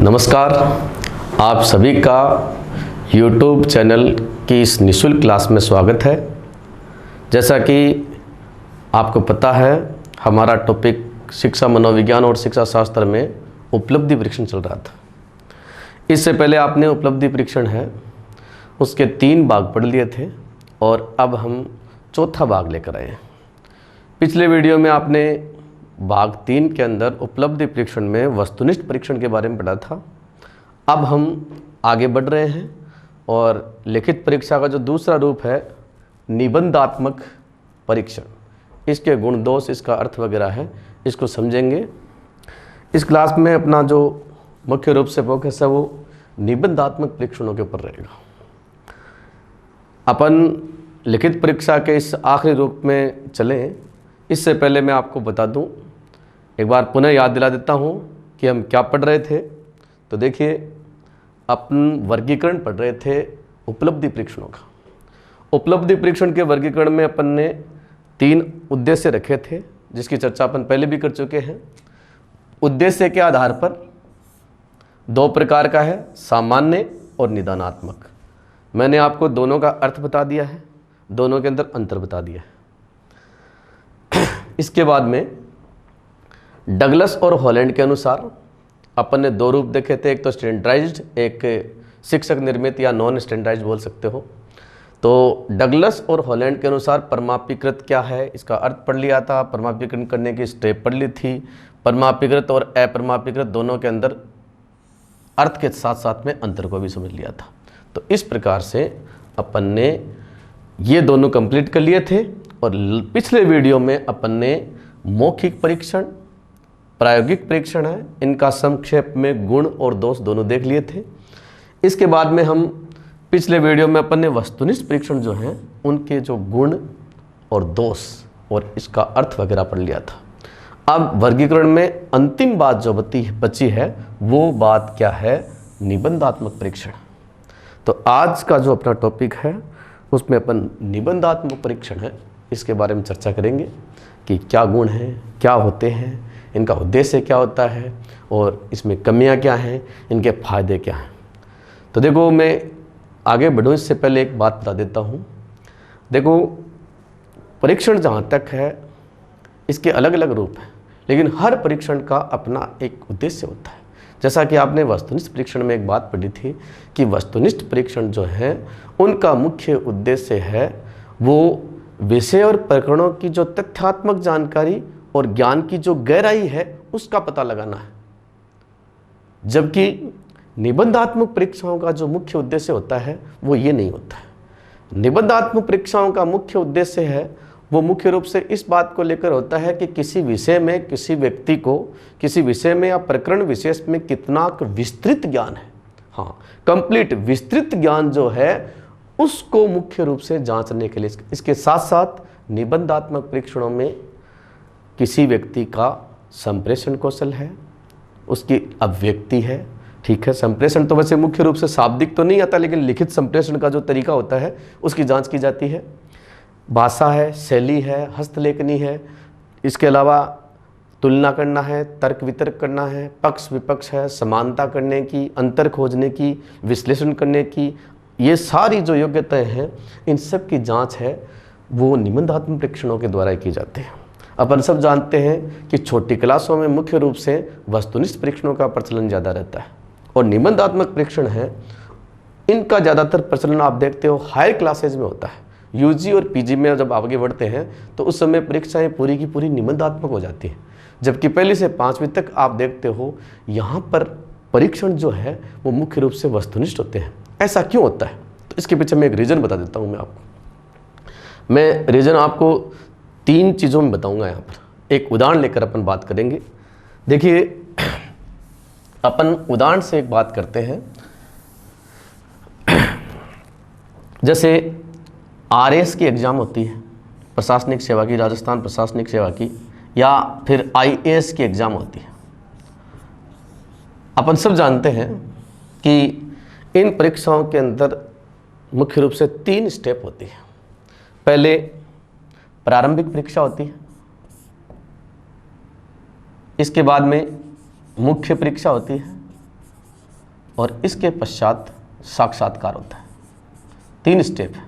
नमस्कार, आप सभी का YouTube चैनल की इस निःशुल्क क्लास में स्वागत है। जैसा कि आपको पता है, हमारा टॉपिक शिक्षा मनोविज्ञान और शिक्षा शास्त्र में उपलब्धि परीक्षण चल रहा था। इससे पहले आपने उपलब्धि परीक्षण है उसके 3 भाग पढ़ लिए थे और अब हम चौथा भाग लेकर आए हैं। पिछले वीडियो में आपने भाग 3 के अंदर उपलब्धि परीक्षण में वस्तुनिष्ठ परीक्षण के बारे में पढ़ा था। अब हम आगे बढ़ रहे हैं और लिखित परीक्षा का जो दूसरा रूप है निबंधात्मक परीक्षण, इसके गुण दोष, इसका अर्थ वगैरह है, इसको समझेंगे। इस क्लास में अपना जो मुख्य रूप से फोकस है वो निबंधात्मक परीक्षणों के ऊपर रहेगा। अपन लिखित परीक्षा के इस आखिरी रूप में चलें, इससे पहले मैं आपको बता दूं, एक बार पुनः याद दिला देता हूं कि हम क्या पढ़ रहे थे। तो देखिए, अपन वर्गीकरण पढ़ रहे थे उपलब्धि परीक्षणों का। उपलब्धि परीक्षण के वर्गीकरण में अपन ने 3 उद्देश्य रखे थे, जिसकी चर्चा अपन पहले भी कर चुके हैं। उद्देश्य के आधार पर 2 प्रकार का है, सामान्य और निदानात्मक। मैंने आपको दोनों का अर्थ बता दिया है, दोनों के अंदर अंतर बता दिया है। इसके बाद में डगलस और हॉलैंड के अनुसार अपन ने 2 रूप देखे थे, एक तो स्टैंडर्डाइज्ड, एक शिक्षक निर्मित या नॉन स्टैंडर्डाइज्ड बोल सकते हो। तो डगलस और हॉलैंड के अनुसार परमापीकृत क्या है, इसका अर्थ पढ़ लिया था, परमापीकरण करने की स्टेप पढ़ ली थी। परमापीकृत और अपरमापीकृत दोनों के अंदर अर्थ के साथ साथ में अंतर को भी समझ लिया था। तो इस प्रकार से अपन ने ये दोनों कंप्लीट कर लिए थे और पिछले वीडियो में अपन ने मौखिक परीक्षण, प्रायोगिक परीक्षण है, इनका संक्षेप में गुण और दोष दोनों देख लिए थे। इसके बाद में हम पिछले वीडियो में अपन ने वस्तुनिष्ठ परीक्षण जो हैं उनके जो गुण और दोष और इसका अर्थ वगैरह पढ़ लिया था। अब वर्गीकरण में अंतिम बात जो बची है वो बात क्या है, निबंधात्मक परीक्षण। तो आज का जो अपना टॉपिक है उसमें अपन निबंधात्मक परीक्षण है, इसके बारे में चर्चा करेंगे कि क्या गुण हैं, क्या होते हैं, इनका उद्देश्य क्या होता है और इसमें कमियां क्या हैं, इनके फायदे क्या हैं। तो देखो, मैं आगे बढ़ूँ इससे पहले एक बात बता देता हूँ। देखो, परीक्षण जहाँ तक है इसके अलग अलग रूप हैं, लेकिन हर परीक्षण का अपना एक उद्देश्य होता है। जैसा कि आपने वस्तुनिष्ठ परीक्षण में एक बात पढ़ी थी कि वस्तुनिष्ठ परीक्षण जो है उनका मुख्य उद्देश्य है वो विषय और प्रकरणों की जो तथ्यात्मक जानकारी और ज्ञान की जो गहराई है उसका पता लगाना है। जबकि निबंधात्मक परीक्षाओं का जो मुख्य उद्देश्य होता है वो ये नहीं होता है। निबंधात्मक परीक्षाओं का मुख्य उद्देश्य है वो मुख्य रूप से इस बात को लेकर होता है कि किसी विषय में, किसी व्यक्ति को किसी विषय में या प्रकरण विशेष में कितना विस्तृत ज्ञान है, हाँ, कंप्लीट विस्तृत ज्ञान जो है उसको मुख्य रूप से जांचने के लिए। इसके साथ साथ निबंधात्मक परीक्षणों में किसी व्यक्ति का संप्रेषण कौशल है, उसकी अभिव्यक्ति है, ठीक है। संप्रेषण तो वैसे मुख्य रूप से शाब्दिक तो नहीं आता, लेकिन लिखित संप्रेषण का जो तरीका होता है उसकी जांच की जाती है। भाषा है, शैली है, हस्तलेखनी है, इसके अलावा तुलना करना है, तर्क वितर्क करना है, पक्ष विपक्ष है, समानता करने की, अंतर खोजने की, विश्लेषण करने की, ये सारी जो योग्यताएं हैं इन सब की जांच है वो निबंधात्मक परीक्षणों के द्वारा की जाती है। अपन सब जानते हैं कि छोटी क्लासों में मुख्य रूप से वस्तुनिष्ठ परीक्षणों का प्रचलन ज़्यादा रहता है और निबंधात्मक परीक्षण है इनका ज़्यादातर प्रचलन आप देखते हो हायर क्लासेज में होता है। यूजी और पीजी में जब आगे बढ़ते हैं तो उस समय परीक्षाएं पूरी की पूरी निबंधात्मक हो जाती हैं, जबकि पहली से 5वीं तक आप देखते हो यहाँ पर परीक्षण जो है वो मुख्य रूप से वस्तुनिष्ठ होते हैं। ऐसा क्यों होता है? तो इसके पीछे मैं एक रीज़न बता देता हूँ। मैं रीज़न आपको 3 चीज़ों में बताऊँगा। यहाँ पर एक उदाहरण लेकर अपन बात करेंगे। देखिए, अपन उदाहरण से एक बात करते हैं। जैसे आरएस की एग्ज़ाम होती है, प्रशासनिक सेवा की, राजस्थान प्रशासनिक सेवा की, या फिर आईएएस की एग्ज़ाम होती है। अपन सब जानते हैं कि इन परीक्षाओं के अंदर मुख्य रूप से 3 स्टेप होती है। पहले प्रारंभिक परीक्षा होती है, इसके बाद में मुख्य परीक्षा होती है और इसके पश्चात साक्षात्कार होता है। 3 स्टेप है।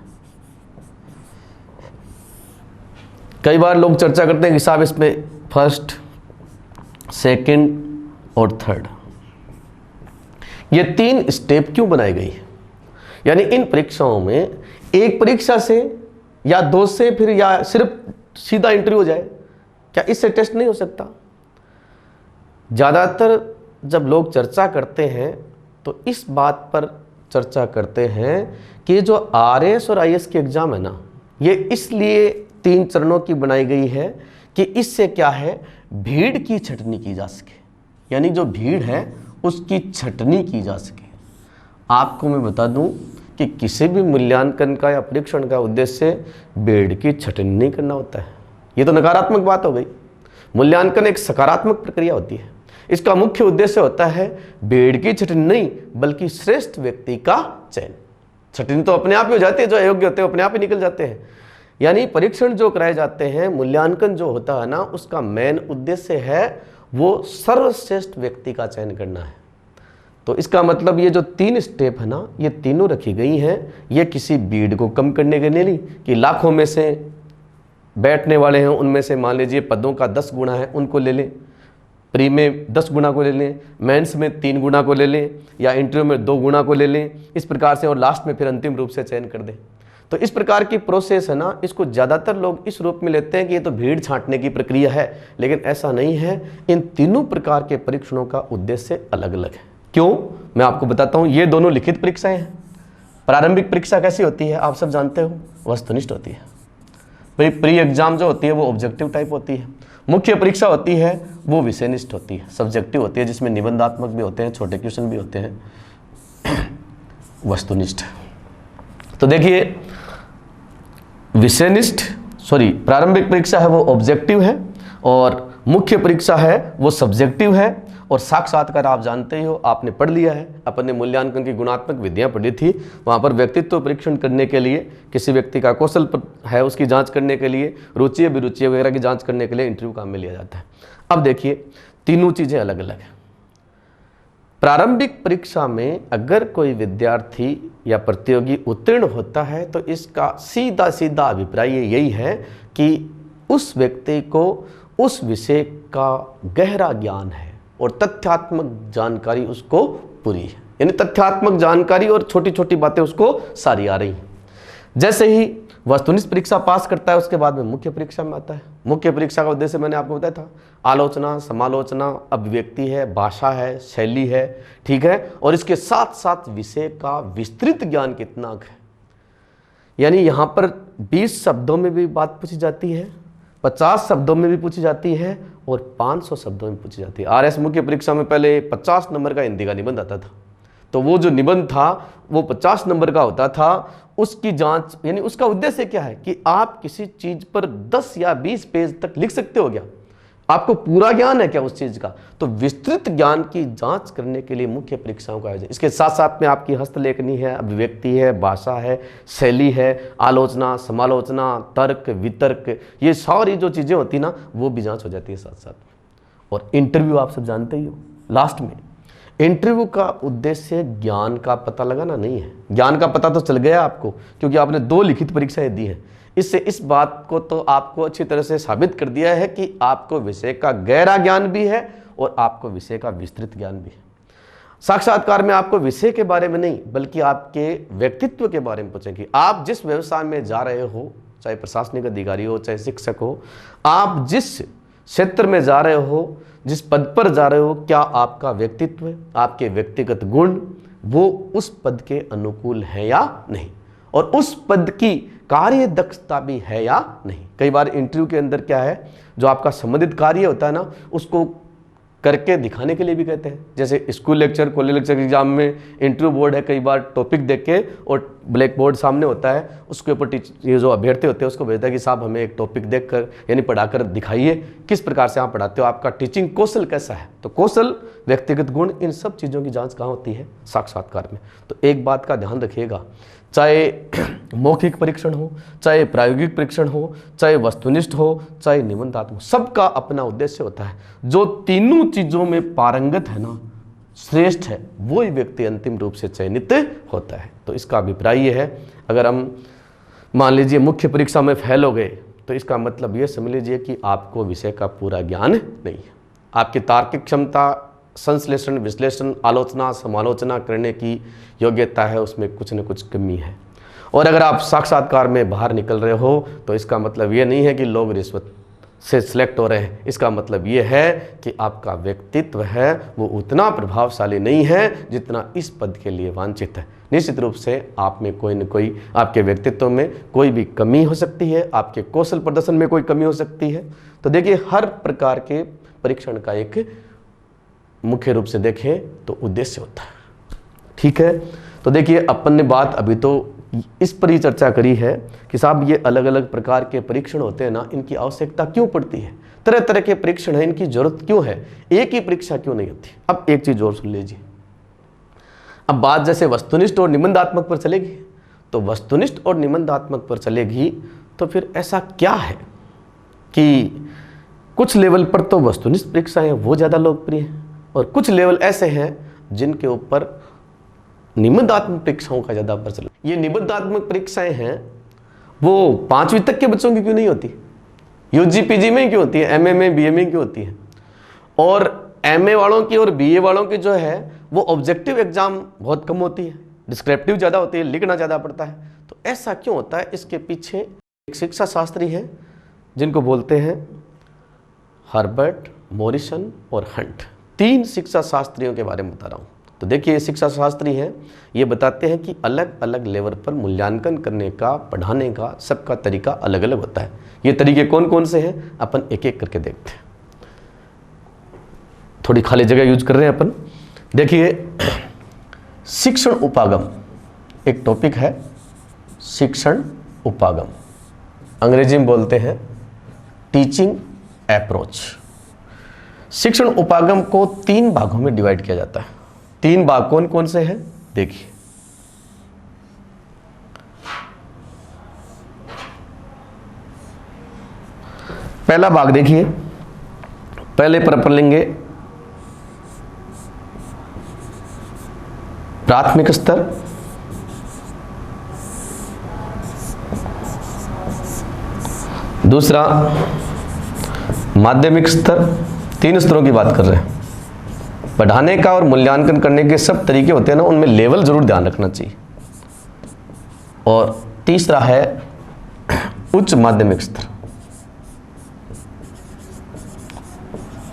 कई बार लोग चर्चा करते हैं कि साहब इसमें फर्स्ट, सेकंड और थर्ड, ये 3 स्टेप क्यों बनाई गई है? यानी इन परीक्षाओं में एक परीक्षा से या 2 से फिर या सिर्फ सीधा इंटरव्यू हो जाए, क्या इससे टेस्ट नहीं हो सकता? ज़्यादातर जब लोग चर्चा करते हैं तो इस बात पर चर्चा करते हैं कि जो RAS और IAS के एग्ज़ाम है ना, ये इसलिए 3 चरणों की बनाई गई है कि इससे क्या है, भीड़ की छटनी की जा सके, यानी जो भीड़ है उसकी छटनी की जा सके। आपको मैं बता दूं कि किसी भी मूल्यांकन का या परीक्षण का उद्देश्य भीड़ की छटनी नहीं करना होता है। ये तो नकारात्मक बात हो गई। मूल्यांकन एक सकारात्मक प्रक्रिया होती है। इसका मुख्य उद्देश्य होता है भीड़ की छटनी नहीं, बल्कि श्रेष्ठ व्यक्ति का चयन। छटनी तो अपने आप ही हो जाती है, जो अयोग्य होते हैं अपने आप ही निकल जाते हैं। यानी परीक्षण जो कराए जाते हैं, मूल्यांकन जो होता है ना, उसका मेन उद्देश्य है वो सर्वश्रेष्ठ व्यक्ति का चयन करना है। तो इसका मतलब ये जो 3 स्टेप है ना, ये तीनों रखी गई हैं, ये किसी भीड़ को कम करने के लिए नहीं कि लाखों में से बैठने वाले हैं, उनमें से मान लीजिए पदों का 10 गुना है, उनको ले लें, प्री में 10 गुना को ले लें, मेंस में 3 गुना को ले लें, या इंटरव्यू में 2 गुना को ले लें, इस प्रकार से, और लास्ट में फिर अंतिम रूप से चयन कर दें। तो इस प्रकार की प्रोसेस है ना, इसको ज़्यादातर लोग इस रूप में लेते हैं कि ये तो भीड़ छांटने की प्रक्रिया है, लेकिन ऐसा नहीं है। इन तीनों प्रकार के परीक्षणों का उद्देश्य अलग अलग है। क्यों, मैं आपको बताता हूँ। ये दोनों लिखित परीक्षाएं हैं। प्रारंभिक परीक्षा कैसी होती है आप सब जानते हो, वस्तुनिष्ठ होती है। भाई प्री एग्जाम जो होती है वो ऑब्जेक्टिव टाइप होती है। मुख्य परीक्षा होती है वो विषयनिष्ठ होती है, सब्जेक्टिव होती है, जिसमें निबंधात्मक भी होते हैं, छोटे क्वेश्चन भी होते हैं। वस्तुनिष्ठ, तो देखिए प्रारंभिक परीक्षा है वो ऑब्जेक्टिव है, और मुख्य परीक्षा है वो सब्जेक्टिव है, और साक्षात्कार आप जानते ही हो, आपने पढ़ लिया है, अपन ने मूल्यांकन की गुणात्मक विधियां पढ़ी थी। वहाँ पर व्यक्तित्व परीक्षण करने के लिए, किसी व्यक्ति का कौशल है उसकी जांच करने के लिए, रुचि अभिरुचि वगैरह की जांच करने के लिए इंटरव्यू काम में लिया जाता है। अब देखिए तीनों चीज़ें अलग अलग हैं। प्रारंभिक परीक्षा में अगर कोई विद्यार्थी या प्रतियोगी उत्तीर्ण होता है तो इसका सीधा सीधा अभिप्राय यही है कि उस व्यक्ति को उस विषय का गहरा ज्ञान है और तथ्यात्मक जानकारी उसको पूरी है, यानी तथ्यात्मक जानकारी और छोटी छोटी बातें उसको सारी आ रही हैं। जैसे ही वस्तुनिष्ठ परीक्षा पास करता है उसके बाद में मुख्य परीक्षा में आता है। मुख्य परीक्षा का उद्देश्य मैंने आपको बताया था, आलोचना, समालोचना, अभिव्यक्ति है, भाषा है, शैली है, ठीक है, और इसके साथ साथ विषय का विस्तृत ज्ञान कितना है। यानी यहाँ पर 20 शब्दों में भी बात पूछी जाती है, 50 शब्दों में भी पूछी जाती है, और 500 शब्दों में पूछी जाती है। RS मुख्य परीक्षा में पहले 50 नंबर का हिंदी का निबंध आता था, तो वो जो निबंध था वो 50 नंबर का होता था। उसकी जांच, यानी उसका उद्देश्य क्या है कि आप किसी चीज पर 10 या 20 पेज तक लिख सकते हो क्या, आपको पूरा ज्ञान है क्या उस चीज का। तो विस्तृत ज्ञान की जांच करने के लिए मुख्य परीक्षाओं का आयोजन। इसके साथ साथ में आपकी हस्तलेखनी है, अभिव्यक्ति है, भाषा है, शैली है, आलोचना, समालोचना, तर्क, वितर्क, ये सारी जो चीजें होती ना वो भी जांच हो जाती है साथ साथ। और इंटरव्यू आप सब जानते ही हो, लास्ट में इंटरव्यू का उद्देश्य ज्ञान का पता लगाना नहीं है। ज्ञान का पता तो चल गया आपको, क्योंकि आपने 2 लिखित परीक्षाएं दी हैं। इससे इस बात को तो आपको अच्छी तरह से साबित कर दिया है कि आपको विषय का गहरा ज्ञान भी है और आपको विषय का विस्तृत ज्ञान भी है। साक्षात्कार में आपको विषय के बारे में नहीं बल्कि आपके व्यक्तित्व के बारे में पूछेंगे। आप जिस व्यवसाय में जा रहे हो, चाहे प्रशासनिक अधिकारी हो, चाहे शिक्षक हो, आप जिस क्षेत्र में जा रहे हो, जिस पद पर जा रहे हो, क्या आपका व्यक्तित्व, आपके व्यक्तिगत गुण वो उस पद के अनुकूल है या नहीं, और उस पद की कार्य दक्षता भी है या नहीं। कई बार इंटरव्यू के अंदर क्या है, जो आपका संबंधित कार्य होता है ना, उसको करके दिखाने के लिए भी कहते हैं। जैसे school lecture, college lecture exam में इंटरव्यू बोर्ड है, कई बार टॉपिक देख के और ब्लैक बोर्ड सामने होता है, उसके ऊपर ये जो अभ्यर्थी होते हैं उसको भेजता है कि साहब हमें एक टॉपिक देखकर यानी पढ़ाकर दिखाइए, किस प्रकार से आप पढ़ाते हो, आपका टीचिंग कौशल कैसा है। तो कौशल, व्यक्तिगत गुण, इन सब चीज़ों की जाँच कहाँ होती है, साक्षात्कार में। तो एक बात का ध्यान रखिएगा, चाहे मौखिक परीक्षण हो, चाहे प्रायोगिक परीक्षण हो, चाहे वस्तुनिष्ठ हो, चाहे निबंधात्मक, सबका अपना उद्देश्य होता है। जो तीनों चीज़ों में पारंगत है ना, श्रेष्ठ है वो ही व्यक्ति अंतिम रूप से चयनित होता है। तो इसका अभिप्राय ये है, अगर हम मान लीजिए मुख्य परीक्षा में फेल हो गए तो इसका मतलब ये समझ लीजिए कि आपको विषय का पूरा ज्ञान नहीं है। आपकी तार्किक क्षमता, संश्लेषण, विश्लेषण, आलोचना, समालोचना करने की योग्यता है, उसमें कुछ न कुछ कमी है। और अगर आप साक्षात्कार में बाहर निकल रहे हो तो इसका मतलब ये नहीं है कि लोग रिश्वत से सिलेक्ट हो रहे हैं। इसका मतलब ये है कि आपका व्यक्तित्व है वो उतना प्रभावशाली नहीं है जितना इस पद के लिए वांछित है। निश्चित रूप से आप में कोई न कोई, आपके व्यक्तित्व में कोई भी कमी हो सकती है, आपके कौशल प्रदर्शन में कोई कमी हो सकती है। तो देखिए, हर प्रकार के परीक्षण का एक मुख्य रूप से देखें तो उद्देश्य होता है। ठीक है, तो देखिए अपन ने बात अभी तो इस पर ही चर्चा करी है कि साहब ये अलग अलग प्रकार के परीक्षण होते हैं ना, इनकी आवश्यकता क्यों पड़ती है, तरह तरह के परीक्षण है, इनकी जरूरत क्यों है, एक ही परीक्षा क्यों नहीं होती। अब एक चीज और सुन लीजिए, अब बात जैसे वस्तुनिष्ठ और निबंधात्मक पर चलेगी तो वस्तुनिष्ठ और निबंधात्मक पर चलेगी तो फिर ऐसा क्या है कि कुछ लेवल पर तो वस्तुनिष्ठ परीक्षाएं वो ज़्यादा लोकप्रिय हैं और कुछ लेवल ऐसे हैं जिनके ऊपर निबंधात्मक परीक्षाओं का ज़्यादा प्रचलन। ये निबंधात्मक परीक्षाएं हैं वो 5वीं तक के बच्चों की क्यों नहीं होती, यूजी पीजी में क्यों होती है, एमए में बीए में क्यों होती है, और एमए वालों की और बीए वालों की जो है वो ऑब्जेक्टिव एग्जाम बहुत कम होती है, डिस्क्रिप्टिव ज़्यादा होती है, लिखना ज़्यादा पड़ता है। तो ऐसा क्यों होता है, इसके पीछे एक शिक्षा शास्त्री है जिनको बोलते हैं हर्बर्ट, मॉरिसन और हंट। 3 शिक्षा शास्त्रियों के बारे में बता रहा हूँ। तो देखिए, ये शिक्षा शास्त्री हैं, ये बताते हैं कि अलग अलग लेवल पर मूल्यांकन करने का, पढ़ाने का सबका तरीका अलग अलग होता है। ये तरीके कौन कौन से हैं अपन एक एक करके देखते हैं। थोड़ी खाली जगह यूज कर रहे हैं अपन। देखिए, शिक्षण उपागम एक टॉपिक है, शिक्षण उपागम, अंग्रेजी में बोलते हैं टीचिंग अप्रोच। शिक्षण उपागम को 3 भागों में डिवाइड किया जाता है। 3 भाग कौन कौन से हैं देखिए। पहला भाग देखिए, पहले पर अपन लेंगे प्राथमिक स्तर, दूसरा माध्यमिक स्तर। 3 स्तरों की बात कर रहे हैं। पढ़ाने का और मूल्यांकन करने के सब तरीके होते हैं ना, उनमें लेवल जरूर ध्यान रखना चाहिए। और तीसरा है उच्च माध्यमिक स्तर,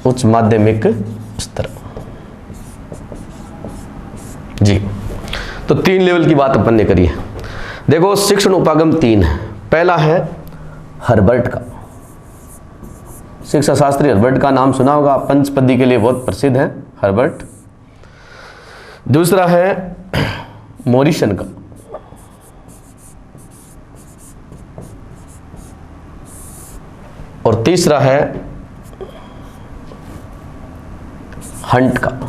उच्च माध्यमिक स्तर जी। तो 3 लेवल की बात अपन ने करी है। देखो, शिक्षण उपागम 3 है। पहला है हर्बर्ट का, शिक्षा शास्त्री हर्बर्ट का नाम सुना होगा, पंचपदी के लिए बहुत प्रसिद्ध है हर्बर्ट। दूसरा है मॉरिसन का, और तीसरा है हंट का।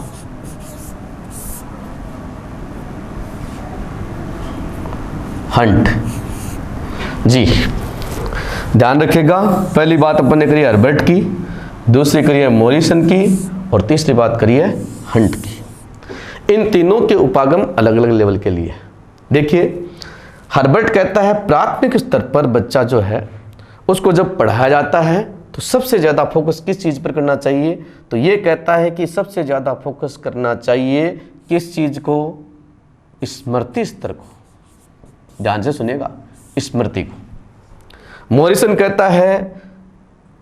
हंट जी, ध्यान रखिएगा। पहली बात अपन ने करी हर्बर्ट की, दूसरी करी है मॉरिसन की, और तीसरी बात करी है हंट की। इन तीनों के उपागम अलग अलग लेवल के लिए। देखिए, हर्बर्ट कहता है प्राथमिक स्तर पर बच्चा जो है उसको जब पढ़ाया जाता है तो सबसे ज़्यादा फोकस किस चीज़ पर करना चाहिए, तो ये कहता है कि सबसे ज़्यादा फोकस करना चाहिए किस चीज़ को, स्मृति स्तर को। ध्यान से सुनिएगा, स्मृति को। मॉरिसन कहता है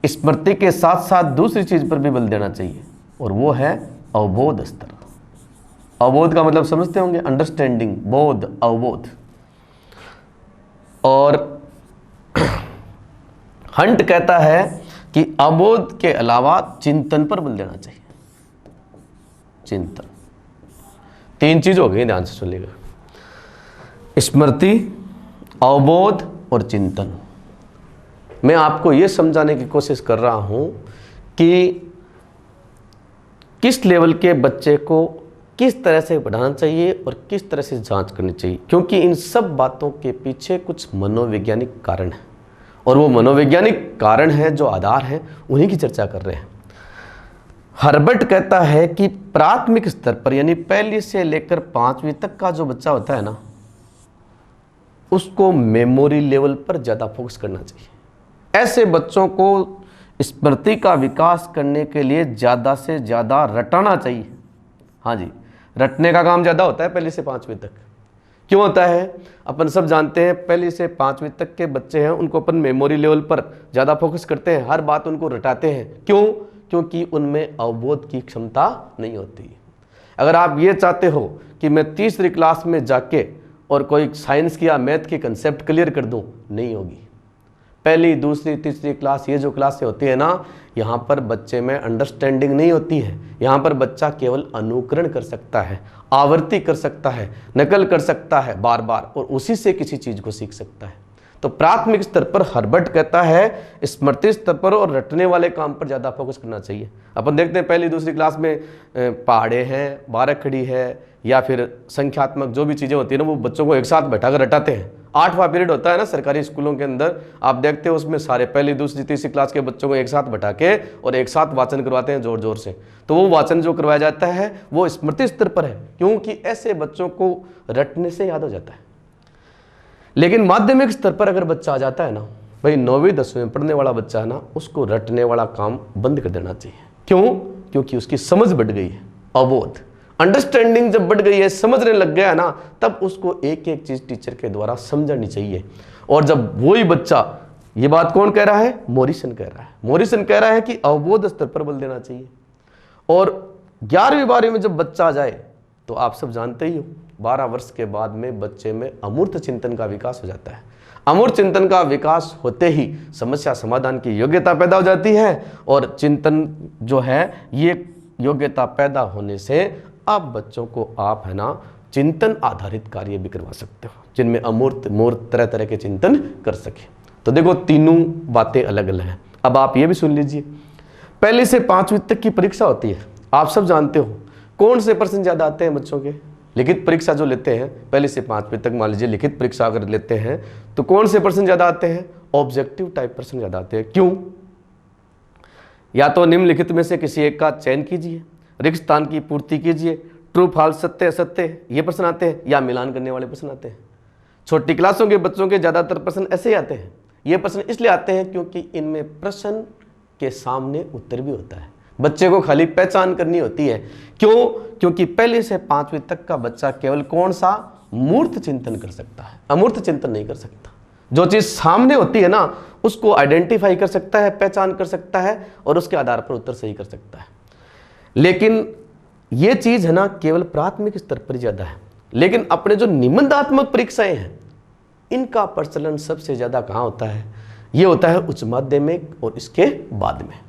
स्मृति के साथ साथ दूसरी चीज़ पर भी बल देना चाहिए, और वो है अवबोध स्तर। अवबोध का मतलब समझते होंगे, अंडरस्टैंडिंग, बोध, अवबोध। और हंट कहता है कि अवबोध के अलावा चिंतन पर बल देना चाहिए। चिंतन, 3 चीज हो गई, ध्यान से सुनिएगा, स्मृति, अवबोध और चिंतन। मैं आपको यह समझाने की कोशिश कर रहा हूं कि किस लेवल के बच्चे को किस तरह से पढ़ाना चाहिए और किस तरह से जांच करनी चाहिए, क्योंकि इन सब बातों के पीछे कुछ मनोवैज्ञानिक कारण हैं, और वो मनोवैज्ञानिक कारण हैं जो आधार हैं, उन्हीं की चर्चा कर रहे हैं। हर्बर्ट कहता है कि प्राथमिक स्तर पर यानी पहली से लेकर 5वीं तक का जो बच्चा होता है ना, उसको मेमोरी लेवल पर ज़्यादा फोकस करना चाहिए। ऐसे बच्चों को स्मृति का विकास करने के लिए ज़्यादा से ज़्यादा रटाना चाहिए। हाँ जी, रटने का काम ज़्यादा होता है पहली से 5वीं तक। क्यों होता है? अपन सब जानते हैं, पहली से 5वीं तक के बच्चे हैं उनको अपन मेमोरी लेवल पर ज़्यादा फोकस करते हैं, हर बात उनको रटाते हैं। क्यों? क्योंकि उनमें अवबोध की क्षमता नहीं होती। अगर आप ये चाहते हो कि मैं तीसरी क्लास में जाके और कोई साइंस की या मैथ की कंसेप्ट क्लियर कर दूं, नहीं होगी। पहली, दूसरी, तीसरी क्लास, ये जो क्लासें होती है ना, यहाँ पर बच्चे में अंडरस्टैंडिंग नहीं होती है। यहाँ पर बच्चा केवल अनुकरण कर सकता है, आवृत्ति कर सकता है, नकल कर सकता है बार बार, और उसी से किसी चीज़ को सीख सकता है। तो प्राथमिक स्तर पर हर्बर्ट कहता है स्मृति स्तर पर और रटने वाले काम पर ज़्यादा फोकस करना चाहिए। अपन देखते हैं पहली दूसरी क्लास में पहाड़े हैं, बारहखड़ी है, या फिर संख्यात्मक जो भी चीज़ें होती है ना, वो बच्चों को एक साथ बैठाकर रटाते हैं। 8वां पीरियड होता है ना सरकारी स्कूलों के अंदर, आप देखते हो उसमें सारे पहली दूसरी तीसरी क्लास के बच्चों को एक साथ बैठा के और एक साथ वाचन करवाते हैं जोर जोर से। तो वो वाचन जो करवाया जाता है वो स्मृति स्तर पर है, क्योंकि ऐसे बच्चों को रटने से याद हो जाता है। लेकिन माध्यमिक स्तर पर अगर बच्चा आ जाता है ना, भाई 9वीं 10वीं में पढ़ने वाला बच्चा है ना, उसको रटने वाला काम बंद कर देना चाहिए। क्यों? क्योंकि उसकी समझ बढ़ गई है, अवबोध, अंडरस्टैंडिंग जब बढ़ गई है, समझने लग गया ना, तब उसको एक एक चीज टीचर के द्वारा समझनी चाहिए। और जब वही बच्चा, ये बात कौन कह रहा है? मॉरिसन कह रहा है। मॉरिसन कह रहा है कि अवबोध स्तर पर बल देना चाहिए। और 11वीं 12वीं में जब बच्चा आ जाए तो आप सब जानते ही हो, 12 वर्ष के बाद में बच्चे में अमूर्त चिंतन का विकास हो जाता है। अमूर्त चिंतन का विकास होते ही समस्या समाधान की योग्यता पैदा हो जाती है, और चिंतन जो है, ये योग्यता पैदा होने से अब बच्चों को आप है ना चिंतन आधारित कार्य भी करवा सकते हो, जिनमें अमूर्त मूर्त तरह तरह के चिंतन कर सके। तो देखो, तीनों बातें अलग अलग हैं। अब आप ये भी सुन लीजिए, पहली से 5वीं तक की परीक्षा होती है, आप सब जानते हो। कौन से प्रश्न ज्यादा आते हैं बच्चों के? लिखित परीक्षा जो लेते हैं पहली से 5वीं तक, मान लीजिए लिखित परीक्षा अगर लेते हैं तो कौन से प्रश्न ज्यादा आते हैं? ऑब्जेक्टिव टाइप प्रश्न ज्यादा आते हैं। क्यों? या तो निम्नलिखित में से किसी एक का चयन कीजिए, रिक्त स्थान की पूर्ति कीजिए, ट्रू फॉल्स, सत्य असत्य, ये प्रश्न आते हैं, या मिलान करने वाले प्रश्न आते हैं। छोटी क्लासों के बच्चों के ज्यादातर प्रश्न ऐसे ही आते हैं। ये प्रश्न इसलिए आते हैं क्योंकि इनमें प्रश्न के सामने उत्तर भी होता है, बच्चे को खाली पहचान करनी होती है। क्यों? क्योंकि पहले से 5वीं तक का बच्चा केवल कौन सा? मूर्त चिंतन कर सकता है, अमूर्त चिंतन नहीं कर सकता। जो चीज सामने होती है ना, उसको आइडेंटिफाई कर सकता है, पहचान कर सकता है, और उसके आधार पर उत्तर सही कर सकता है। लेकिन ये चीज है ना केवल प्राथमिक स्तर पर ज्यादा है। लेकिन अपने जो निबंधात्मक परीक्षाएं हैं, इनका प्रचलन सबसे ज्यादा कहां होता है? ये होता है उच्च माध्यमिक और इसके बाद में।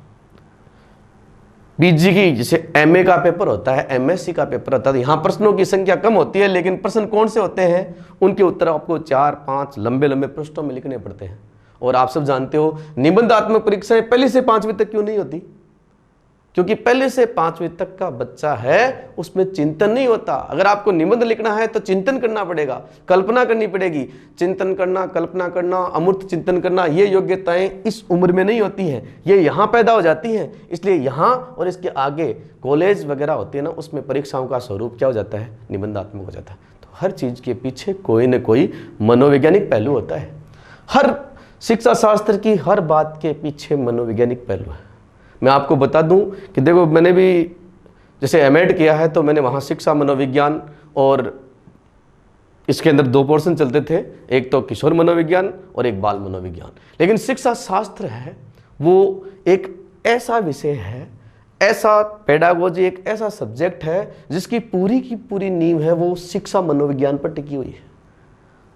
पीजी की, जैसे एमए का पेपर होता है, एमएससी का पेपर होता है, यहाँ प्रश्नों की संख्या कम होती है, लेकिन प्रश्न कौन से होते हैं? उनके उत्तर आपको 4-5 लंबे लंबे पृष्ठों में लिखने पड़ते हैं। और आप सब जानते हो निबंधात्मक परीक्षाएं पहली से 5वीं तक क्यों नहीं होती? क्योंकि पहले से 5वीं तक का बच्चा है, उसमें चिंतन नहीं होता। अगर आपको निबंध लिखना है तो चिंतन करना पड़ेगा, कल्पना करनी पड़ेगी। चिंतन करना, कल्पना करना, अमूर्त चिंतन करना, ये योग्यताएं इस उम्र में नहीं होती हैं, ये यहाँ पैदा हो जाती हैं। इसलिए यहाँ और इसके आगे कॉलेज वगैरह होती है ना, उसमें परीक्षाओं का स्वरूप क्या हो जाता है? निबंधात्मक हो जाता है। तो हर चीज के पीछे कोई न कोई मनोवैज्ञानिक पहलू होता है। हर शिक्षा शास्त्र की हर बात के पीछे मनोवैज्ञानिक पहलू है। मैं आपको बता दूं कि देखो, मैंने भी जैसे एमएड किया है, तो मैंने वहाँ शिक्षा मनोविज्ञान, और इसके अंदर 2 पोर्शन चलते थे, एक तो किशोर मनोविज्ञान और एक बाल मनोविज्ञान। लेकिन शिक्षा शास्त्र है वो एक ऐसा विषय है, ऐसा पेडागोजी, एक ऐसा सब्जेक्ट है जिसकी पूरी की पूरी नींव है वो शिक्षा मनोविज्ञान पर टिकी हुई है।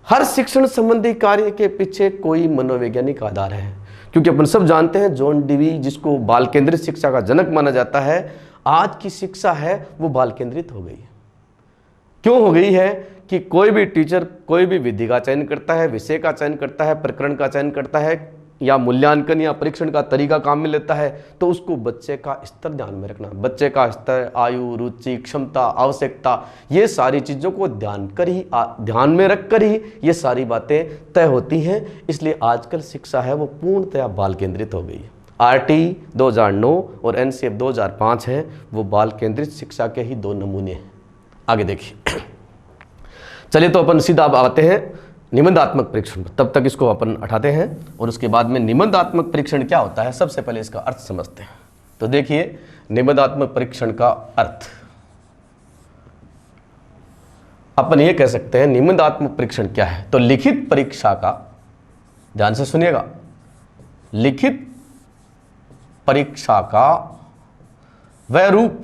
हर शिक्षण संबंधी कार्य के पीछे कोई मनोवैज्ञानिक आधार है। क्योंकि अपन सब जानते हैं जॉन डीवी, जिसको बाल केंद्रित शिक्षा का जनक माना जाता है, आज की शिक्षा है वो बाल केंद्रित हो गई है। क्यों हो गई है? कि कोई भी टीचर कोई भी विधि का चयन करता है, विषय का चयन करता है, प्रकरण का चयन करता है, या मूल्यांकन या परीक्षण का तरीका काम में लेता है, तो उसको बच्चे का स्तर ध्यान में रखना, बच्चे का स्तर, आयु, रुचि, क्षमता, आवश्यकता, ये सारी चीज़ों को ध्यान में रख कर ही ये सारी बातें तय होती हैं। इसलिए आजकल शिक्षा है वो पूर्णतया बाल केंद्रित हो गई है। RT 2009 और NCF 2005 हैं, वो बाल केंद्रित शिक्षा के ही 2 नमूने हैं। आगे देखिए, चलिए तो अपन सीधा अब आते हैं निबंधात्मक परीक्षण। तब तक इसको अपन हटाते हैं और उसके बाद में निबंधात्मक परीक्षण क्या होता है, सबसे पहले इसका अर्थ समझते हैं। तो देखिए, निबंधात्मक परीक्षण का अर्थ अपन ये कह सकते हैं, निबंधात्मक परीक्षण क्या है। तो लिखित परीक्षा का, ध्यान से सुनिएगा, लिखित परीक्षा का वह रूप,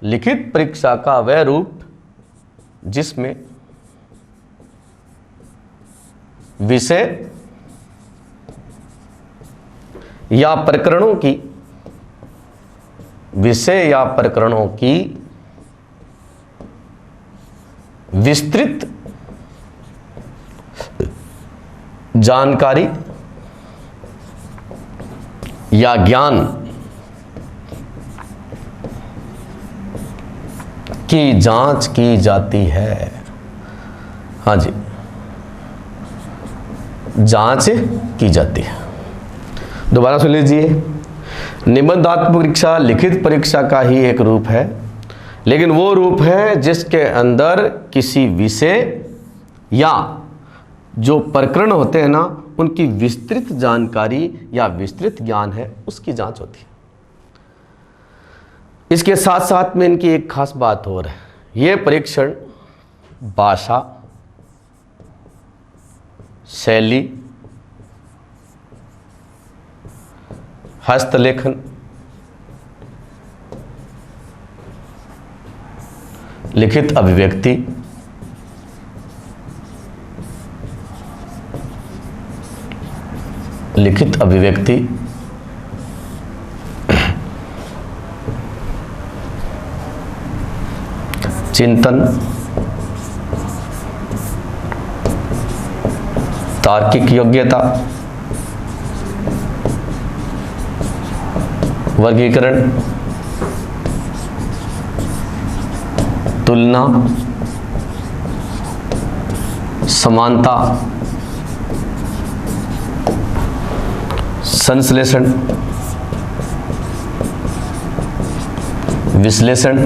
लिखित परीक्षा का वह रूप जिसमें विषय या प्रकरणों की, विषय या प्रकरणों की विस्तृत जानकारी या ज्ञान की जांच की जाती है। हाँ जी, जांच की जाती है। दोबारा सुन लीजिए, निबंधात्मक परीक्षा लिखित परीक्षा का ही एक रूप है, लेकिन वो रूप है जिसके अंदर किसी विषय या जो प्रकरण होते हैं ना, उनकी विस्तृत जानकारी या विस्तृत ज्ञान है, उसकी जांच होती है। इसके साथ साथ में इनकी एक खास बात और है, ये परीक्षण भाषा, शैली, हस्तलेखन, लिखित अभिव्यक्ति, लिखित अभिव्यक्ति, चिंतन, तार्किक योग्यता, वर्गीकरण, तुलना, समानता, संश्लेषण, विश्लेषण,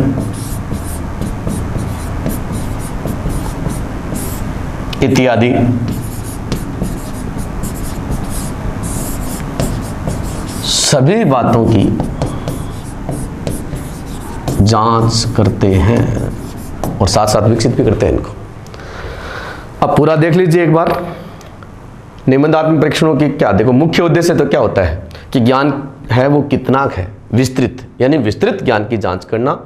इत्यादि सभी बातों की जांच करते हैं और साथ साथ विकसित भी करते हैं इनको। अब पूरा देख लीजिए एक बार, निबंधात्मक परीक्षणों की क्या, देखो मुख्य उद्देश्य तो क्या होता है कि ज्ञान है वो कितना है, विस्तृत, यानी विस्तृत ज्ञान की जांच करना,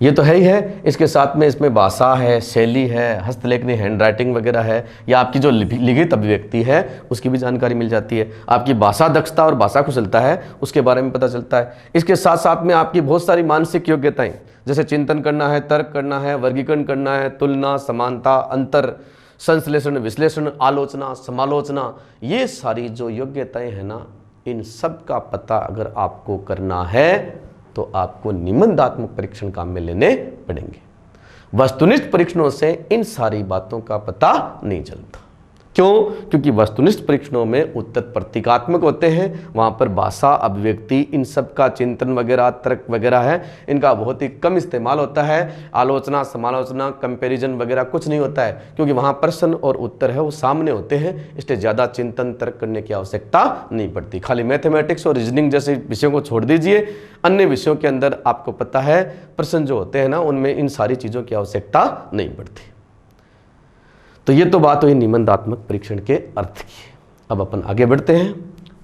ये तो है ही है। इसके साथ में इसमें भाषा है, शैली है, हस्तलेखनी, हैंड राइटिंग वगैरह है, या आपकी जो लिखित अभिव्यक्ति है उसकी भी जानकारी मिल जाती है। आपकी भाषा दक्षता और भाषा कुशलता है उसके बारे में पता चलता है। इसके साथ साथ में आपकी बहुत सारी मानसिक योग्यताएं, जैसे चिंतन करना है, तर्क करना है, वर्गीकरण करना है, तुलना, समानता, अंतर, संश्लेषण, विश्लेषण, आलोचना, समालोचना, ये सारी जो योग्यताएं हैं ना, इन सब का पता अगर आपको करना है तो आपको निबंधात्मक परीक्षण काम में लेने पड़ेंगे। वस्तुनिष्ठ परीक्षणों से इन सारी बातों का पता नहीं चलता। क्यों? क्योंकि वस्तुनिष्ठ परीक्षणों में उत्तर प्रतीकात्मक होते हैं, वहाँ पर भाषा, अभिव्यक्ति, इन सब का चिंतन वगैरह, तर्क वगैरह है, इनका बहुत ही कम इस्तेमाल होता है। आलोचना, समालोचना, कंपैरिजन वगैरह कुछ नहीं होता है, क्योंकि वहाँ प्रश्न और उत्तर है वो सामने होते हैं, इसलिए ज़्यादा चिंतन तर्क करने की आवश्यकता नहीं पड़ती। खाली मैथमेटिक्स और रीजनिंग जैसे विषयों को छोड़ दीजिए, अन्य विषयों के अंदर आपको पता है प्रश्न जो होते हैं ना, उनमें इन सारी चीज़ों की आवश्यकता नहीं पड़ती। तो ये तो बात हुई निबंधात्मक परीक्षण के अर्थ की। अब अपन आगे बढ़ते हैं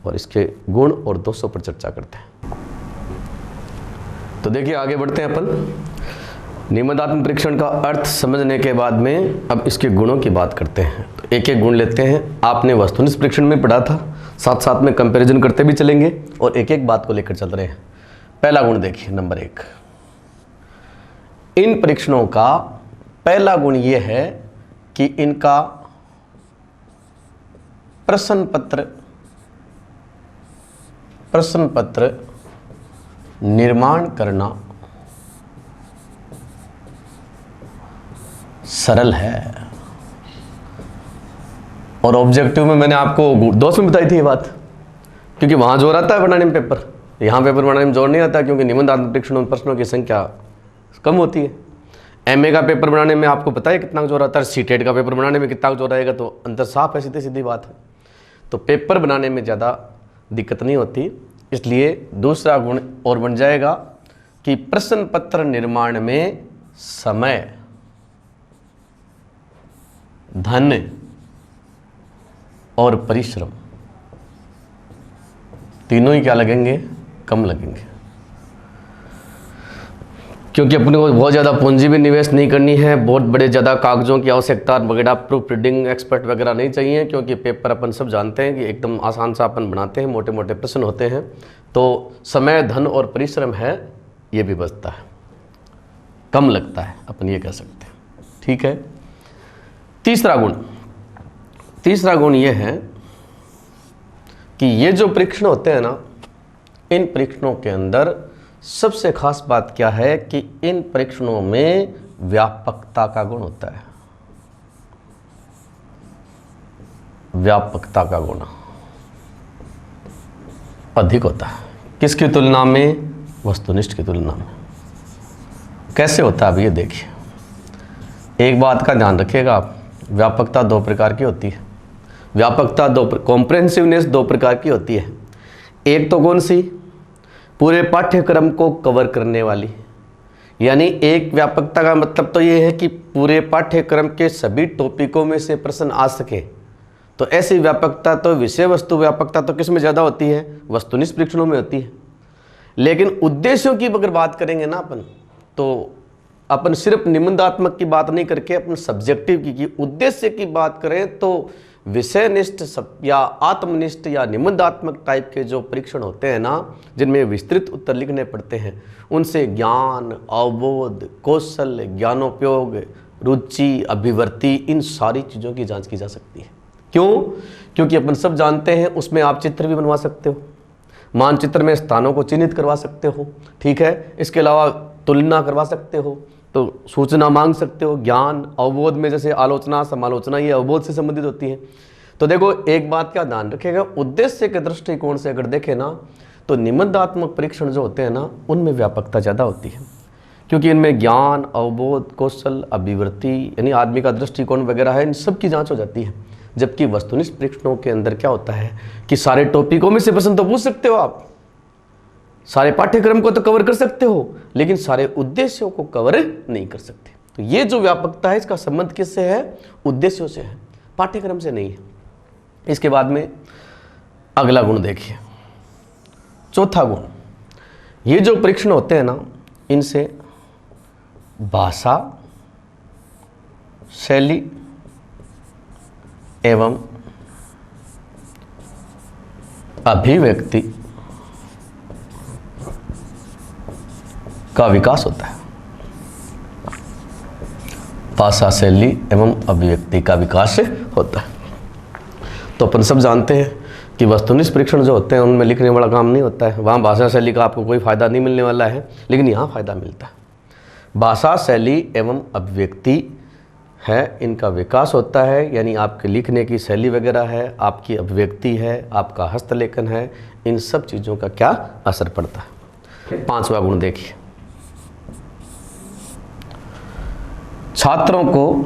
और इसके गुण और दोषों पर चर्चा करते हैं। तो देखिए आगे बढ़ते हैं अपन। निबंधात्मक परीक्षण का अर्थ समझने के बाद में अब इसके गुणों की बात करते हैं। तो एक एक गुण लेते हैं। आपने वस्तुनिष्ठ परीक्षण में पढ़ा था, साथ साथ में कंपैरिजन करते भी चलेंगे और एक एक बात को लेकर चल रहे हैं। पहला गुण देखिए, नंबर 1, इन परीक्षणों का पहला गुण ये है कि इनका प्रश्न पत्र निर्माण करना सरल है। और ऑब्जेक्टिव में मैंने आपको दोस्त में बताई थी ये बात क्योंकि वहाँ जोर आता है बनाने में पेपर, यहाँ पेपर बनाने में जोर नहीं आता, क्योंकि निबंधात्मक परीक्षणों में प्रश्नों की संख्या कम होती है। एमए का पेपर बनाने में आपको पता है कितना जोर आता है, सीटेट का पेपर बनाने में कितना जोर आएगा, तो अंतर साफ है, सीधी सीधी बात है। तो पेपर बनाने में ज़्यादा दिक्कत नहीं होती, इसलिए दूसरा गुण और बन जाएगा कि प्रश्न पत्र निर्माण में समय, धन और परिश्रम तीनों ही क्या लगेंगे, कम लगेंगे, क्योंकि अपने को बहुत ज़्यादा पूंजी भी निवेश नहीं करनी है, बहुत बड़े ज़्यादा कागजों की आवश्यकता वगैरह, प्रूफ रीडिंग एक्सपर्ट वगैरह नहीं चाहिए, क्योंकि पेपर अपन सब जानते हैं कि एकदम आसान सा अपन बनाते हैं, मोटे मोटे प्रश्न होते हैं। तो समय, धन और परिश्रम है, ये भी बचता है, कम लगता है, अपन ये कह सकते हैं। ठीक है। तीसरा गुण ये है कि ये जो परीक्षण होते हैं ना, इन परीक्षणों के अंदर सबसे खास बात क्या है कि इन परीक्षणों में व्यापकता का गुण होता है। व्यापकता का गुण अधिक होता है, किसकी तुलना में, वस्तुनिष्ठ की तुलना में। कैसे होता है अब ये देखिए। एक बात का ध्यान रखिएगा आप, व्यापकता दो प्रकार की होती है। व्यापकता कॉम्प्रिहेंसिवनेस दो प्रकार की होती है। एक तो कौन सी, पूरे पाठ्यक्रम को कवर करने वाली, यानी एक व्यापकता का मतलब तो ये है कि पूरे पाठ्यक्रम के सभी टॉपिकों में से प्रश्न आ सके। तो ऐसी व्यापकता तो विषय वस्तु व्यापकता तो किस में ज़्यादा होती है, वस्तुनिष्ठ परीक्षणों में होती है। लेकिन उद्देश्यों की अगर बात करेंगे ना अपन, तो अपन सिर्फ निबंधात्मक की बात नहीं करके अपन सब्जेक्टिव की उद्देश्य की बात करें तो विषयनिष्ठ या आत्मनिष्ठ या निबंधात्मक टाइप के जो परीक्षण होते हैं ना, जिनमें विस्तृत उत्तर लिखने पड़ते हैं, उनसे ज्ञान, अवबोध, कौशल, ज्ञानोपयोग, रुचि, अभिवृत्ति, इन सारी चीज़ों की जांच की जा सकती है। क्यों? क्योंकि अपन सब जानते हैं उसमें आप चित्र भी बनवा सकते हो, मानचित्र में स्थानों को चिन्हित करवा सकते हो, ठीक है। इसके अलावा तुलना करवा सकते हो, तो सूचना मांग सकते हो। ज्ञान, अवबोध में जैसे आलोचना, समालोचना, ये अवबोध से संबंधित होती है। तो देखो एक बात का ध्यान रखिएगा, उद्देश्य के दृष्टिकोण से अगर देखें ना, तो निबंधात्मक परीक्षण जो होते हैं ना, उनमें व्यापकता ज़्यादा होती है, क्योंकि इनमें ज्ञान, अवबोध, कौशल, अभिवृत्ति, यानी आदमी का दृष्टिकोण वगैरह है, इन सब की जाँच हो जाती है। जबकि वस्तुनिष्ठ परीक्षणों के अंदर क्या होता है कि सारे टॉपिकों में से प्रश्न तो पूछ सकते हो आप, सारे पाठ्यक्रम को तो कवर कर सकते हो, लेकिन सारे उद्देश्यों को कवर नहीं कर सकते। तो ये जो व्यापकता है, इसका संबंध किससे है, उद्देश्यों से है, पाठ्यक्रम से नहीं है। इसके बाद में अगला गुण देखिए, चौथा गुण, ये जो परीक्षण होते हैं ना, इनसे भाषा, शैली एवं अभिव्यक्ति का विकास होता है। भाषा, शैली एवं अभिव्यक्ति का विकास होता है। तो अपन सब जानते हैं कि वस्तुनिष्ठ परीक्षण जो होते हैं उनमें लिखने वाला काम नहीं होता है, वहाँ भाषा शैली का आपको कोई फायदा नहीं मिलने वाला है, लेकिन यहाँ फायदा मिलता है। भाषा, शैली एवं अभिव्यक्ति है, इनका विकास होता है, यानी आपके लिखने की शैली वगैरह है, आपकी अभिव्यक्ति है, आपका हस्तलेखन है, इन सब चीज़ों का क्या असर पड़ता है। पांचवा गुण देखिए, छात्रों को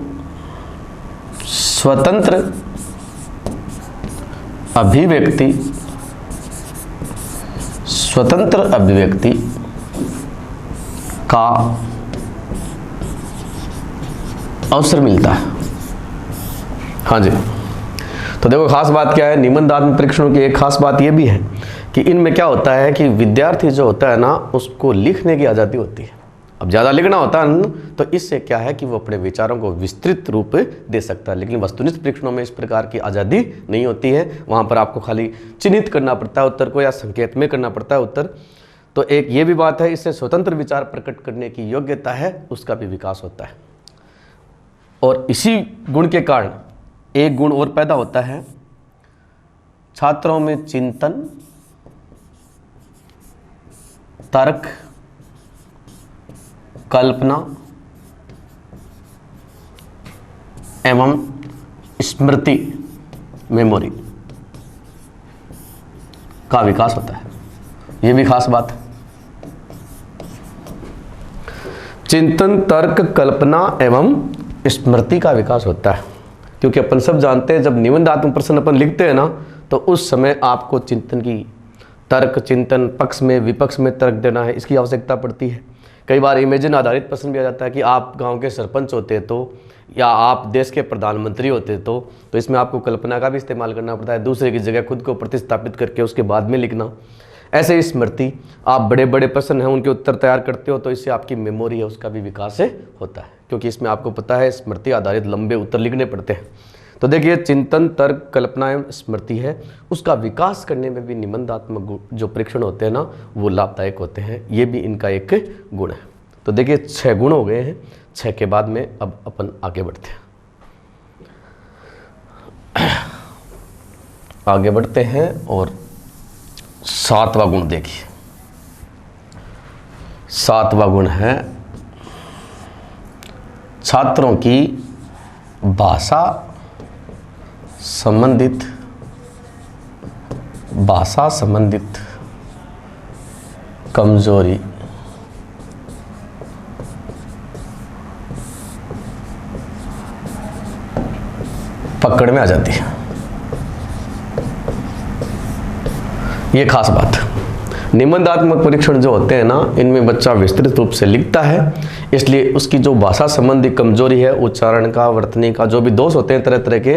स्वतंत्र अभिव्यक्ति का अवसर मिलता है। हाँ जी, तो देखो खास बात क्या है, निबंधात्मक परीक्षणों की एक खास बात यह भी है कि इनमें क्या होता है कि विद्यार्थी जो होता है ना, उसको लिखने की आज़ादी होती है। अब ज़्यादा लिखना होता है तो इससे क्या है कि वो अपने विचारों को विस्तृत रूप दे सकता है, लेकिन वस्तुनिष्ठ परीक्षणों में इस प्रकार की आज़ादी नहीं होती है। वहाँ पर आपको खाली चिन्हित करना पड़ता है उत्तर को, या संकेत में करना पड़ता है उत्तर। तो एक ये भी बात है, इससे स्वतंत्र विचार प्रकट करने की योग्यता है, उसका भी विकास होता है। और इसी गुण के कारण एक गुण और पैदा होता है, छात्रों में चिंतन, तर्क, कल्पना एवं स्मृति, मेमोरी, का विकास होता है। ये भी खास बात है। चिंतन, तर्क, कल्पना एवं स्मृति का विकास होता है। क्योंकि अपन सब जानते हैं जब निबंधात्मक प्रश्न अपन लिखते हैं ना, तो उस समय आपको चिंतन की, तर्क, चिंतन, पक्ष में विपक्ष में तर्क देना है, इसकी आवश्यकता पड़ती है। कई बार इमेजिन आधारित प्रश्न भी आ जाता है कि आप गांव के सरपंच होते तो, या आप देश के प्रधानमंत्री होते तो इसमें आपको कल्पना का भी इस्तेमाल करना पड़ता है, दूसरे की जगह खुद को प्रतिस्थापित करके उसके बाद में लिखना। ऐसे ही स्मृति, आप बड़े बड़े प्रश्न हैं उनके उत्तर तैयार करते हो तो इससे आपकी मेमोरी है उसका भी विकास होता है, क्योंकि इसमें आपको पता है स्मृति आधारित लंबे उत्तर लिखने पड़ते हैं। तो देखिए, चिंतन, तर्क, कल्पना एवं स्मृति है, उसका विकास करने में भी निबंधात्मक जो परीक्षण होते हैं ना, वो लाभदायक होते हैं। ये भी इनका एक गुण है। तो देखिए 6 गुण हो गए हैं। 6 के बाद में अब अपन आगे बढ़ते हैं। आगे बढ़ते हैं और 7वां गुण देखिए। 7वां गुण है छात्रों की भाषा संबंधित कमजोरी पकड़ में आ जाती है। ये खास बात है। निबंधात्मक परीक्षण जो होते हैं ना, इनमें बच्चा विस्तृत रूप से लिखता है, इसलिए उसकी जो भाषा संबंधी कमजोरी है, उच्चारण का, वर्तनी का, जो भी दोष होते हैं तरह तरह के,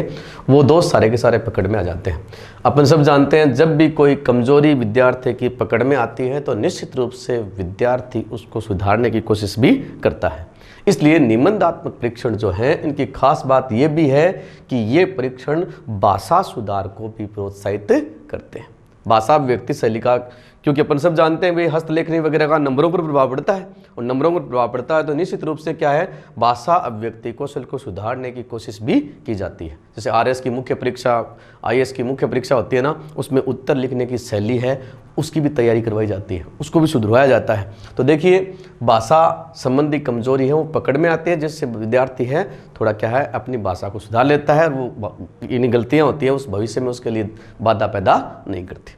वो दोष सारे के सारे पकड़ में आ जाते हैं। अपन सब जानते हैं जब भी कोई कमजोरी विद्यार्थी की पकड़ में आती है तो निश्चित रूप से विद्यार्थी उसको सुधारने की कोशिश भी करता है। इसलिए निबंधात्मक परीक्षण जो है, इनकी खास बात ये भी है कि ये परीक्षण भाषा सुधार को भी प्रोत्साहित करते हैं। भाषा व्यक्ति शैली का, क्योंकि अपन सब जानते हैं भाई हस्तलेखनी वगैरह का नंबरों पर प्रभाव पड़ता है, और नंबरों पर प्रभाव पड़ता है तो निश्चित रूप से क्या है, भाषा अभिव्यक्ति कौशल को सुधारने की कोशिश भी की जाती है। जैसे आरएस की मुख्य परीक्षा, आईएएस की मुख्य परीक्षा होती है ना, उसमें उत्तर लिखने की शैली है, उसकी भी तैयारी करवाई जाती है, उसको भी सुधरवाया जाता है। तो देखिए, भाषा संबंधी कमजोरी है वो पकड़ में आती है, जिससे विद्यार्थी है थोड़ा क्या है, अपनी भाषा को सुधार लेता है, और वो इन्हीं गलतियाँ होती हैं उस भविष्य में उसके लिए बाधा पैदा नहीं करती।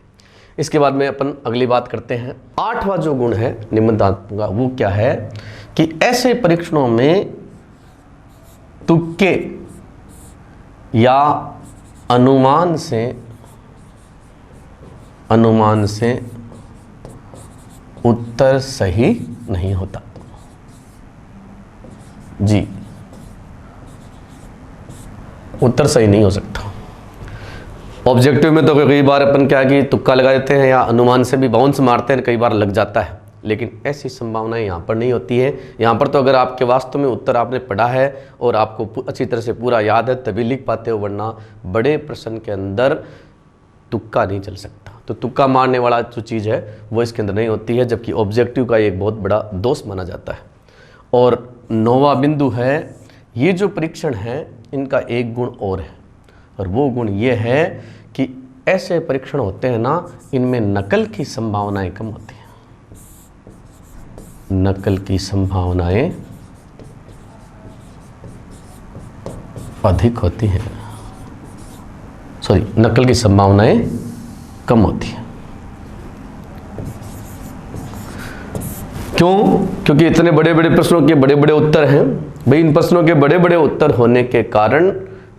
इसके बाद में अपन अगली बात करते हैं। 8वां जो गुण है निबंधात्मक का, वो क्या है कि ऐसे परीक्षणों में तुक्के या अनुमान से उत्तर सही नहीं होता। जी, उत्तर सही नहीं हो सकता। ऑब्जेक्टिव में तो कई बार अपन क्या कि तुक्का लगा देते हैं या अनुमान से भी बाउंस मारते हैं, कई बार लग जाता है, लेकिन ऐसी संभावनाएं यहाँ पर नहीं होती है। यहाँ पर तो अगर आपके वास्तव में उत्तर आपने पढ़ा है और आपको अच्छी तरह से पूरा याद है तभी लिख पाते हो, वरना बड़े प्रश्न के अंदर तुक्का नहीं चल सकता। तो तुक्का मारने वाला जो चीज़ है वो इसके अंदर नहीं होती है, जबकि ऑब्जेक्टिव का एक बहुत बड़ा दोष माना जाता है। और 9वां बिंदु है, ये जो परीक्षण है इनका एक गुण और है, और वो गुण ये है कि ऐसे परीक्षण होते हैं ना, इनमें नकल की संभावनाएं कम होती हैं। नकल की संभावनाएं अधिक होती हैं, नकल की संभावनाएं कम होती हैं। क्यों? क्योंकि इतने बड़े बड़े प्रश्नों के बड़े बड़े उत्तर हैं भाई। इन प्रश्नों के बड़े बड़े उत्तर होने के कारण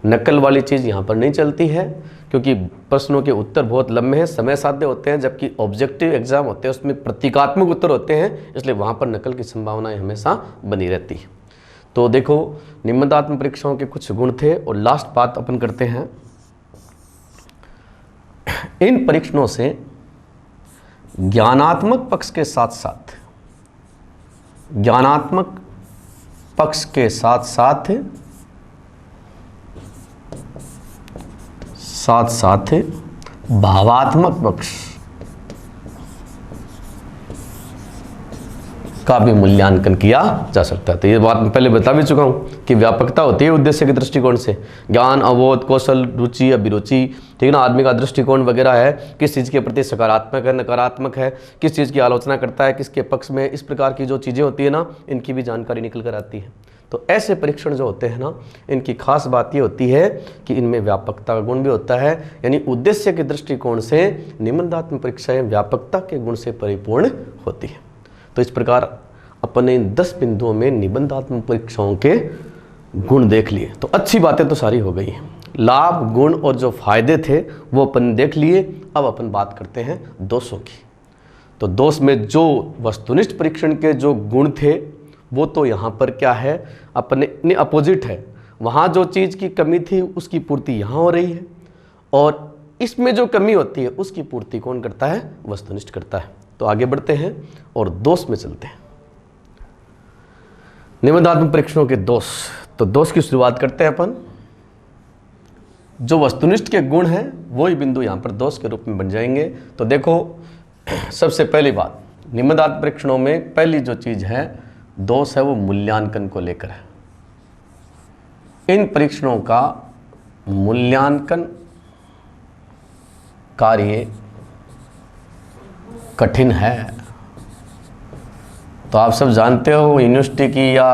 नकल वाली चीज़ यहाँ पर नहीं चलती है, क्योंकि प्रश्नों के उत्तर बहुत लंबे हैं, समय साध्य होते हैं, जबकि ऑब्जेक्टिव एग्जाम होते हैं उसमें प्रतीकात्मक उत्तर होते हैं, इसलिए वहाँ पर नकल की संभावनाएं हमेशा बनी रहती है। तो देखो, निबंधात्मक परीक्षाओं के कुछ गुण थे। और लास्ट बात अपन करते हैं, इन परीक्षणों से ज्ञानात्मक पक्ष के साथ साथ भावात्मक पक्ष का भी मूल्यांकन किया जा सकता है। तो ये बात मैं पहले बता भी चुका हूँ कि व्यापकता होती है उद्देश्य के दृष्टिकोण से, ज्ञान, अवबोध, कौशल, रुचि, अभिरुचि, ठीक है ना, आदमी का दृष्टिकोण वगैरह है, किस चीज़ के प्रति सकारात्मक है, नकारात्मक है, किस चीज़ की आलोचना करता है, किसके पक्ष में, इस प्रकार की जो चीज़ें होती है ना, इनकी भी जानकारी निकल कर आती है। तो ऐसे परीक्षण जो होते हैं ना, इनकी खास बात ये होती है कि इनमें व्यापकता का गुण भी होता है, यानी उद्देश्य के दृष्टिकोण से निबंधात्मक परीक्षाएं व्यापकता के गुण से परिपूर्ण होती है। तो इस प्रकार अपन ने इन 10 बिंदुओं में निबंधात्मक परीक्षाओं के गुण देख लिए। तो अच्छी बातें तो सारी हो गई हैं, लाभ गुण और जो फायदे थे वो अपन देख लिए। अब अपन बात करते हैं दोषों की। तो दोष में जो वस्तुनिष्ठ परीक्षण के जो गुण थे वो तो यहाँ पर क्या है, अपने अपोजिट है। वहाँ जो चीज़ की कमी थी उसकी पूर्ति यहाँ हो रही है, और इसमें जो कमी होती है उसकी पूर्ति कौन करता है, वस्तुनिष्ठ करता है। तो आगे बढ़ते हैं और दोष में चलते हैं। निबंधात्मक परीक्षणों के दोष। तो दोष की शुरुआत करते हैं अपन। जो वस्तुनिष्ठ के गुण हैं वही बिंदु यहाँ पर दोष के रूप में बन जाएंगे। तो देखो, सबसे पहली बात, निबंधात्मक परीक्षणों में पहली जो चीज़ है दोष है वो मूल्यांकन को लेकर है। इन परीक्षणों का मूल्यांकन कार्य कठिन है। तो आप सब जानते हो यूनिवर्सिटी की या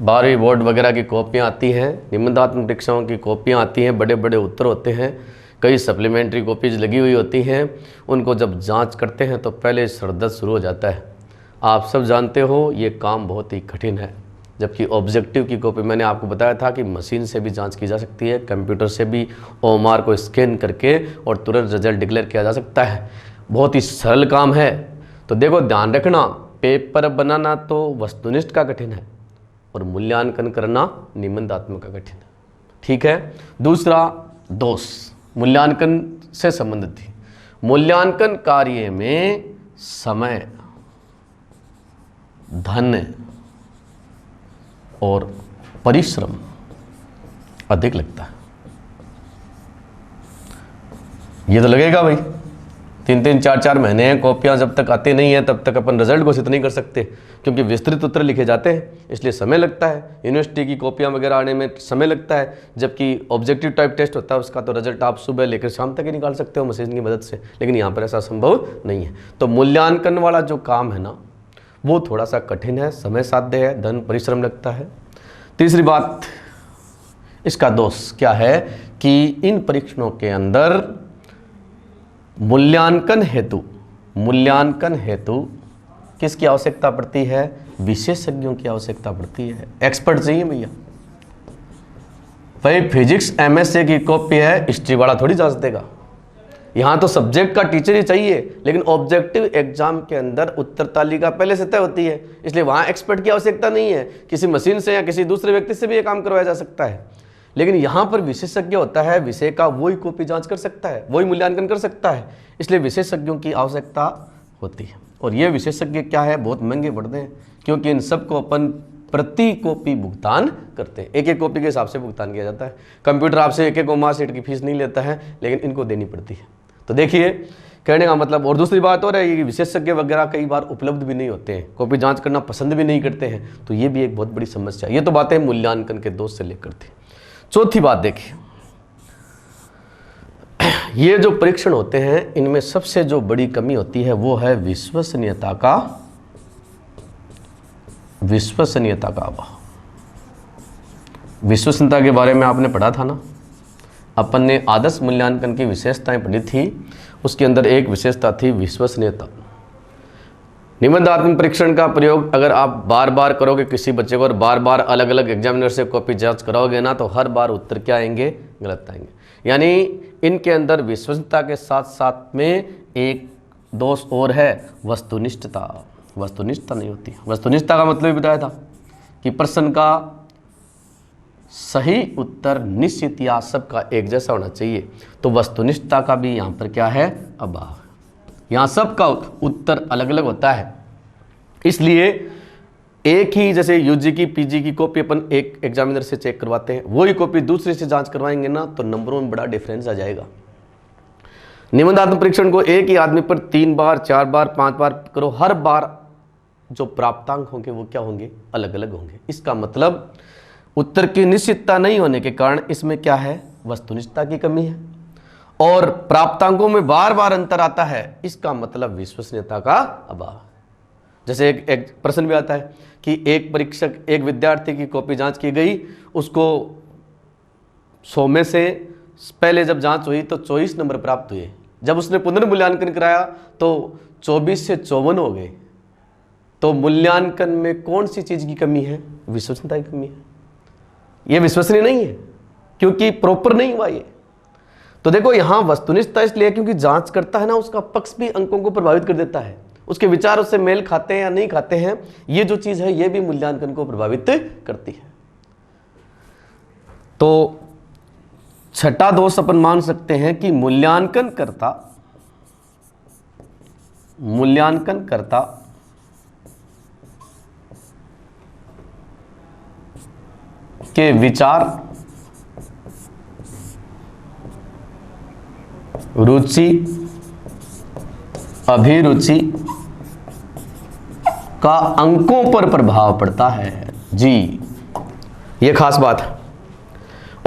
12वीं बोर्ड वगैरह की कॉपियाँ आती हैं, निबंधात्मक परीक्षाओं की कॉपियाँ आती हैं, बड़े बड़े उत्तर होते हैं, कई सप्लीमेंट्री कॉपीज लगी हुई होती हैं। उनको जब जांच करते हैं तो पहले सरदर्द शुरू हो जाता है। आप सब जानते हो ये काम बहुत ही कठिन है। जबकि ऑब्जेक्टिव की कॉपी मैंने आपको बताया था कि मशीन से भी जांच की जा सकती है, कंप्यूटर से भी ओएमआर को स्कैन करके और तुरंत रिजल्ट डिक्लेयर किया जा सकता है। बहुत ही सरल काम है। तो देखो, ध्यान रखना, पेपर बनाना तो वस्तुनिष्ठ का कठिन है और मूल्यांकन करना निबंधात्मक का कठिन है। ठीक है। दूसरा दोष मूल्यांकन से संबंधित थी। मूल्यांकन कार्य में समय, धन और परिश्रम अधिक लगता है। ये तो लगेगा भाई, 3-3, 4-4 महीने हैं, कॉपियां जब तक आती नहीं है तब तक अपन रिजल्ट घोषित नहीं कर सकते, क्योंकि विस्तृत उत्तर लिखे जाते हैं, इसलिए समय लगता है। यूनिवर्सिटी की कॉपियां वगैरह आने में समय लगता है, जबकि ऑब्जेक्टिव टाइप टेस्ट होता है उसका तो रिजल्ट आप सुबह लेकर शाम तक ही निकाल सकते हो मशीन की मदद से, लेकिन यहाँ पर ऐसा संभव नहीं है। तो मूल्यांकन वाला जो काम है ना वो थोड़ा सा कठिन है, समय साध्य है, धन परिश्रम लगता है। तीसरी बात, इसका दोष क्या है कि इन परीक्षणों के अंदर मूल्यांकन हेतु किसकी आवश्यकता पड़ती है, विशेषज्ञों की आवश्यकता पड़ती है। एक्सपर्ट चाहिए भैया। भाई फिजिक्स एमएससी की कॉपी है, हिस्ट्री वाला थोड़ी जांच देगा। यहाँ तो सब्जेक्ट का टीचर ही चाहिए, लेकिन ऑब्जेक्टिव एग्जाम के अंदर उत्तर तालिका पहले से तय होती है, इसलिए वहाँ एक्सपर्ट की आवश्यकता नहीं है। किसी मशीन से या किसी दूसरे व्यक्ति से भी ये काम करवाया जा सकता है, लेकिन यहाँ पर विशेषज्ञ होता है, विषय का वही कॉपी जांच कर सकता है, वही मूल्यांकन कर सकता है, इसलिए विशेषज्ञों की आवश्यकता होती है। और ये विशेषज्ञ क्या है, बहुत महंगे पड़ते हैं, क्योंकि इन सबको अपन प्रति कॉपी भुगतान करते हैं, एक एक कॉपी के हिसाब से भुगतान किया जाता है। कंप्यूटर आपसे एक ओमार सीट की फीस नहीं लेता है, लेकिन इनको देनी पड़ती है। तो देखिए कहने का मतलब। और दूसरी बात और है, ये विशेषज्ञ वगैरह कई बार उपलब्ध भी नहीं होते हैं, कॉपी जांच करना पसंद भी नहीं करते हैं, तो ये भी एक बहुत बड़ी समस्या है। ये तो बातें मूल्यांकन के दोष से लेकर थी। चौथी बात देखिए, ये जो परीक्षण होते हैं इनमें सबसे जो बड़ी कमी होती है वो है विश्वसनीयता का अभाव। विश्वसनीयता के बारे में आपने पढ़ा था ना, अपन ने आदर्श मूल्यांकन की विशेषताएं पढ़ी थी, उसके अंदर एक विशेषता थी विश्वसनीयता। निबंधात्मक परीक्षण का प्रयोग अगर आप बार बार करोगे किसी बच्चे को और बार बार अलग अलग एग्जामिनर से कॉपी जांच कराओगे ना, तो हर बार उत्तर क्या आएंगे, गलत आएंगे। यानी इनके अंदर विश्वसनीयता के साथ साथ में एक दोष और है, वस्तुनिष्ठता नहीं होती। वस्तुनिष्ठता का मतलब बताया था कि प्रश्न का सही उत्तर निश्चित या सबका एक जैसा होना चाहिए, तो वस्तुनिष्ठता का भी यहाँ पर क्या है, अभाव। यहाँ सबका उत्तर अलग अलग होता है, इसलिए एक ही जैसे यूजी की पीजी की कॉपी अपन एक एग्जामिनर से चेक करवाते हैं, वही कॉपी दूसरे से जांच करवाएंगे ना, तो नंबरों में बड़ा डिफरेंस आ जाएगा। निबंधात्मक परीक्षण को एक ही आदमी पर 3 बार 4 बार 5 बार करो, हर बार जो प्राप्तांक होंगे वो क्या होंगे, अलग अलग होंगे। इसका मतलब उत्तर की निश्चितता नहीं होने के कारण इसमें क्या है, वस्तुनिष्ठता की कमी है, और प्राप्तांकों में बार बार अंतर आता है, इसका मतलब विश्वसनीयता का अभाव। जैसे एक प्रश्न भी आता है कि एक परीक्षक, एक विद्यार्थी की कॉपी जांच की गई, उसको 100 में से पहले जब जांच हुई तो 24 नंबर प्राप्त हुए, जब उसने पुनर्मूल्यांकन कराया तो 24 से 54 हो गए। तो मूल्यांकन में कौन सी चीज की कमी है? विश्वसनीयता की कमी है। ये विश्वसनीय नहीं है क्योंकि प्रॉपर नहीं हुआ ये। तो देखो यहां वस्तुनिष्ठता इसलिए क्योंकि जांच करता है ना, उसका पक्ष भी अंकों को प्रभावित कर देता है, उसके विचार उससे मेल खाते हैं या नहीं खाते हैं, ये जो चीज है ये भी मूल्यांकन को प्रभावित करती है। तो छठा दोष अपन मान सकते हैं कि मूल्यांकनकर्ता के विचार, रुचि, अभिरुचि का अंकों पर प्रभाव पड़ता है। जी, ये खास बात है।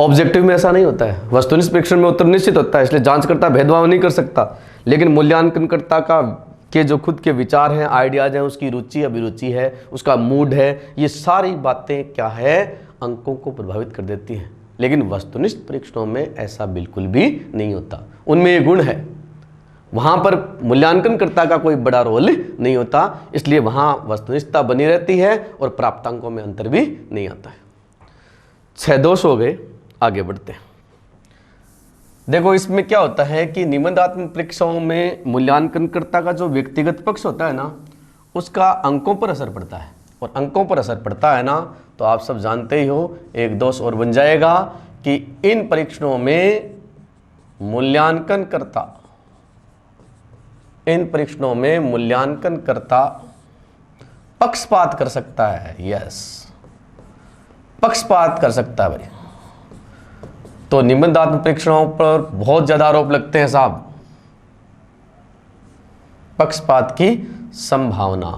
ऑब्जेक्टिव में ऐसा नहीं होता है, वस्तुनिष्ठ परीक्षण में उत्तर निश्चित होता है, इसलिए जांचकर्ता भेदभाव नहीं कर सकता। लेकिन मूल्यांकनकर्ता के जो खुद के विचार हैं, आइडियाज हैं, उसकी रुचि, अभिरुचि है, उसका मूड है, ये सारी बातें क्या है, अंकों को प्रभावित कर देती हैं। लेकिन वस्तुनिष्ठ परीक्षणों में ऐसा बिल्कुल भी नहीं होता, उनमें ये गुण है, वहां पर मूल्यांकनकर्ता का कोई बड़ा रोल नहीं होता, इसलिए वहां वस्तुनिष्ठता बनी रहती है और प्राप्तांकों में अंतर भी नहीं आता है। 6 दोष हो गए, आगे बढ़ते हैं। देखो इसमें क्या होता है कि निबंधात्मक परीक्षाओं में मूल्यांकनकर्ता का जो व्यक्तिगत पक्ष होता है ना, उसका अंकों पर असर पड़ता है, और अंकों पर असर पड़ता है ना तो आप सब जानते ही हो, एक दोष और बन जाएगा कि इन परीक्षणों में मूल्यांकनकर्ता पक्षपात कर सकता है। यस, पक्षपात कर सकता है भाई। तो निबंधात्मक परीक्षणों पर बहुत ज्यादा आरोप लगते हैं साहब, पक्षपात की संभावना।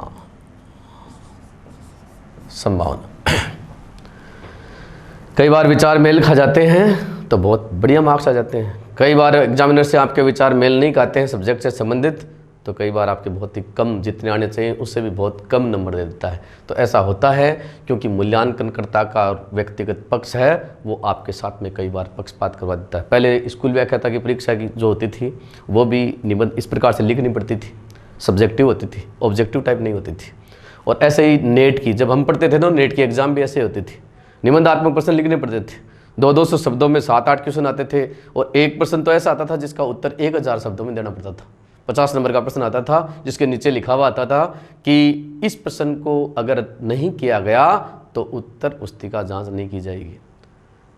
कई बार विचार मेल खा जाते हैं तो बहुत बढ़िया मार्क्स आ जाते हैं, कई बार एग्जामिनर से आपके विचार मेल नहीं खाते हैं सब्जेक्ट से संबंधित, तो कई बार आपके बहुत ही कम, जितने आने चाहिए उससे भी बहुत कम नंबर दे देता है। तो ऐसा होता है क्योंकि मूल्यांकनकर्ता का व्यक्तिगत पक्ष है, वो आपके साथ में कई बार पक्षपात करवा देता है। पहले स्कूल व्याख्याता की परीक्षा की जो होती थी वो भी निबंध इस प्रकार से लिखनी पड़ती थी, सब्जेक्टिव होती थी, ऑब्जेक्टिव टाइप नहीं होती थी। और ऐसे ही नेट की, जब हम पढ़ते थे ना, नेट की एग्जाम भी ऐसे होती थी, निबंधात्मक प्रश्न लिखने पड़ते थे, 200-200 शब्दों में 7-8 क्वेश्चन आते थे, और एक प्रश्न तो ऐसा आता था जिसका उत्तर 1000 शब्दों में देना पड़ता था। 50 नंबर का प्रश्न आता था जिसके नीचे लिखा हुआ आता था कि इस प्रश्न को अगर नहीं किया गया तो उत्तर पुस्तिका जांच नहीं की जाएगी।